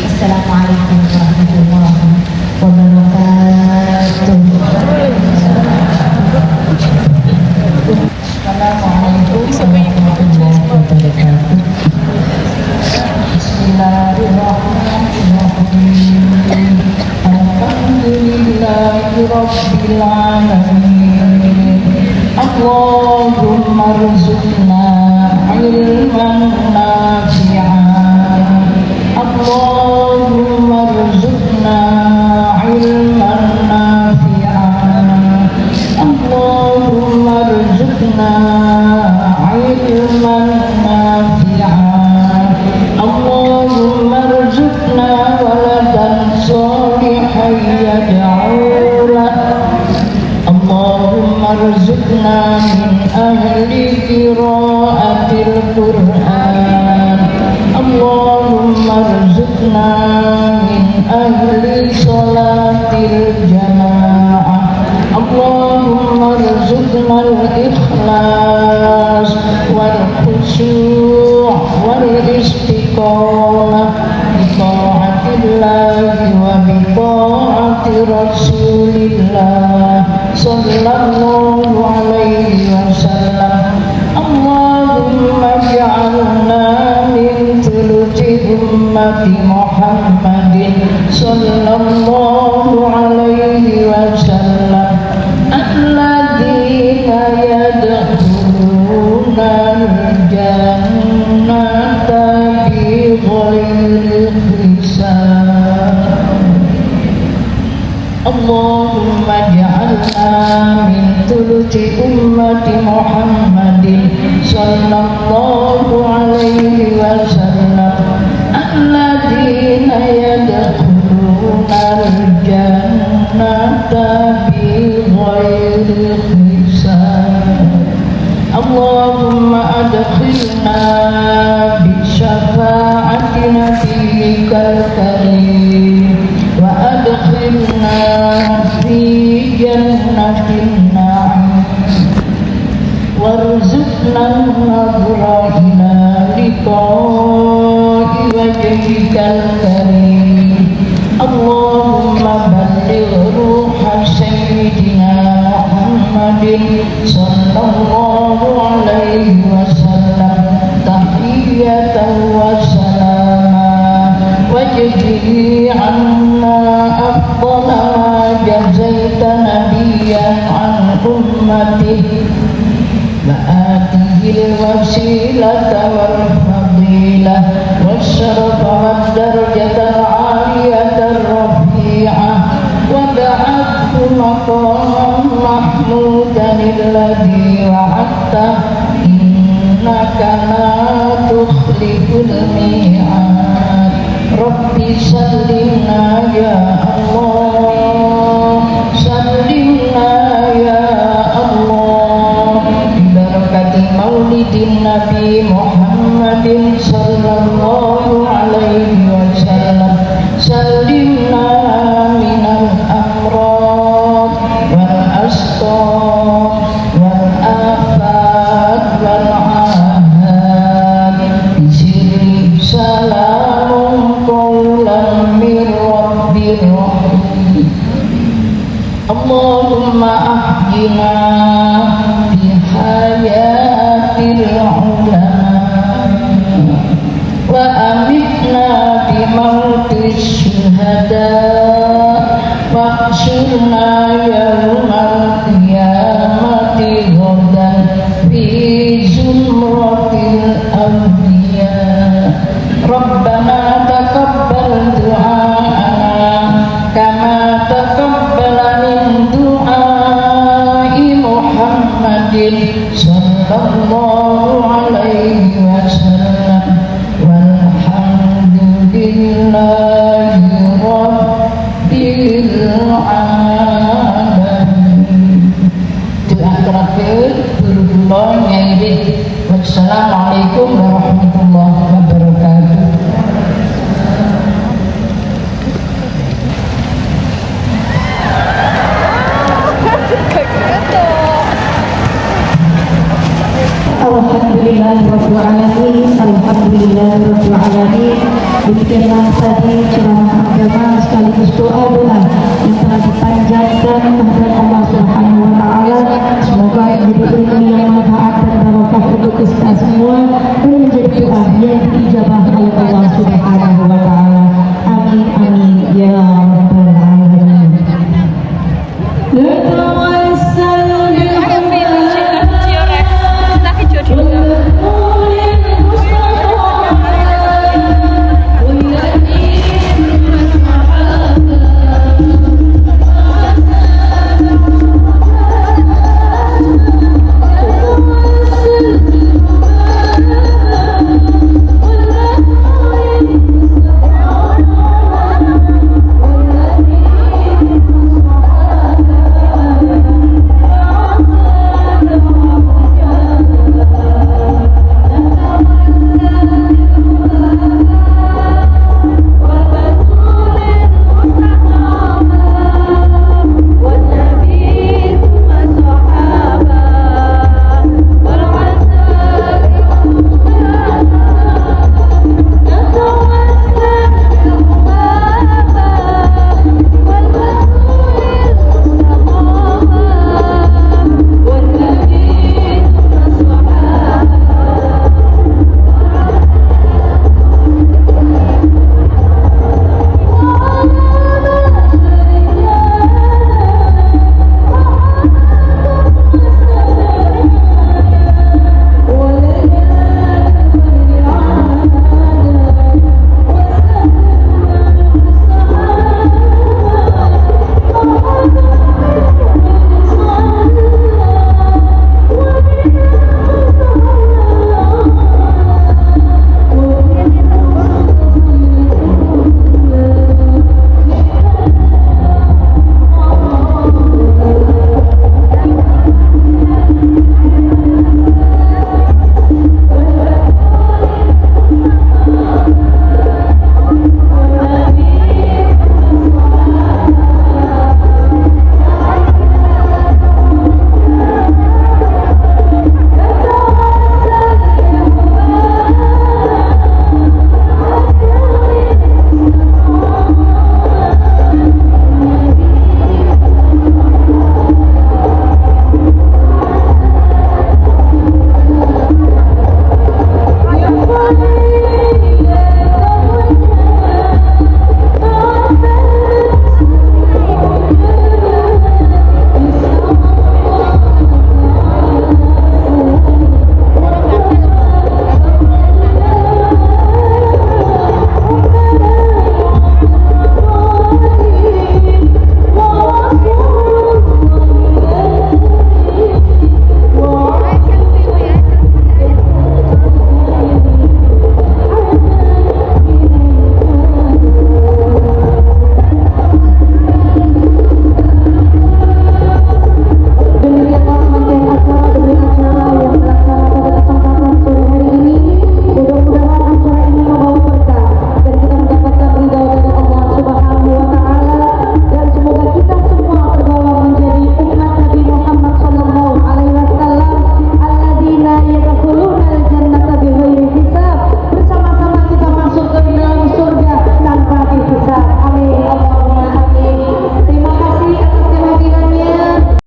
Assalamualaikum warahmatullahi wabarakatuh. Assalamualaikum warahmatullahi wabarakatuh. Bismillahirrahmanirrahim. Alhamdulillahi rabbil alamin. Allahumma rzuqna ilman nafi'an. Allahumma rzuqna ilman nafi'an. Allahumma rzuqna ilman nafi'an. Allahumma rzuqna waladan sholihan yad'u lahu. Allahumma rzuqna min ahli qiraatil Qur'an. Allahumma rzuqna min ahli salatil jamaah. Allahumma rzuqna al-ikhlas wal khusyu' wal istiqamah bi ta'atillahi wa bi ta'ati Rasulillah sallallahu alaihi wasallam. Allahumma ij'alna min thuluthi ummati Muhammadin sallallahu alaihi wasallam alladzina yadkhuluna al-jannata bi ghairi hisab. Allahumma ij'alna min thuluthi ummati Muhammadin sallallahu alaihi wasallam alladzina yadkhuluna al-jannata bi ghairi hisab. Allahumma adkhilna bi syafa'ati nabiyyikal karim wa adkhilna fi jannatin na'im warzuqna an-nadhra ila liqa'i wajhikal karim. Allahumma balligh ruha sayyidina Muhammadin sallallahu alaihi wasallam tahiyyatan وسلاما واجزه عنا أفضل ما جزيت نبيا عن أمته وآته الوسيلة والفضيلة والشرف والدرجة العالية الرفيعة وبعثه مقاما محمودا الذي وعدته إنك لا تخلف الميعاد رب سلمنا يا الله سلمنا يا الله ببركة مولد النبي محمد صلى الله عليه وسلم سلمنا من الأمراض والأسقام والآفات والعاهات بسر سلام قولا من رب رحيم اللهم أحينا بحياة العلماء وأمتنا بموت الشهداء واحشرنا يوم القيامة غدا في زمرة الأنبياء ربنا تقبل دعاءنا كما تقبل من دعاء محمد صلى الله عليه وسلم والحمد لله رب العالمين. Doa terakhir guru kula Nyai. Wassalamualaikum warahmatullahi wabarakatuh. Alhamdulillahirrahmanirrahim. Alhamdulillahirrahmanirrahim. Demikianlah tadi ceramah agama sekaligus doa-doa yang telah dipanjatkan kepada Allah Subhanahu wa taala. Semoga menjadi ilmu yang manfaat dan barokah untuk kita semua dan menjadi doa yang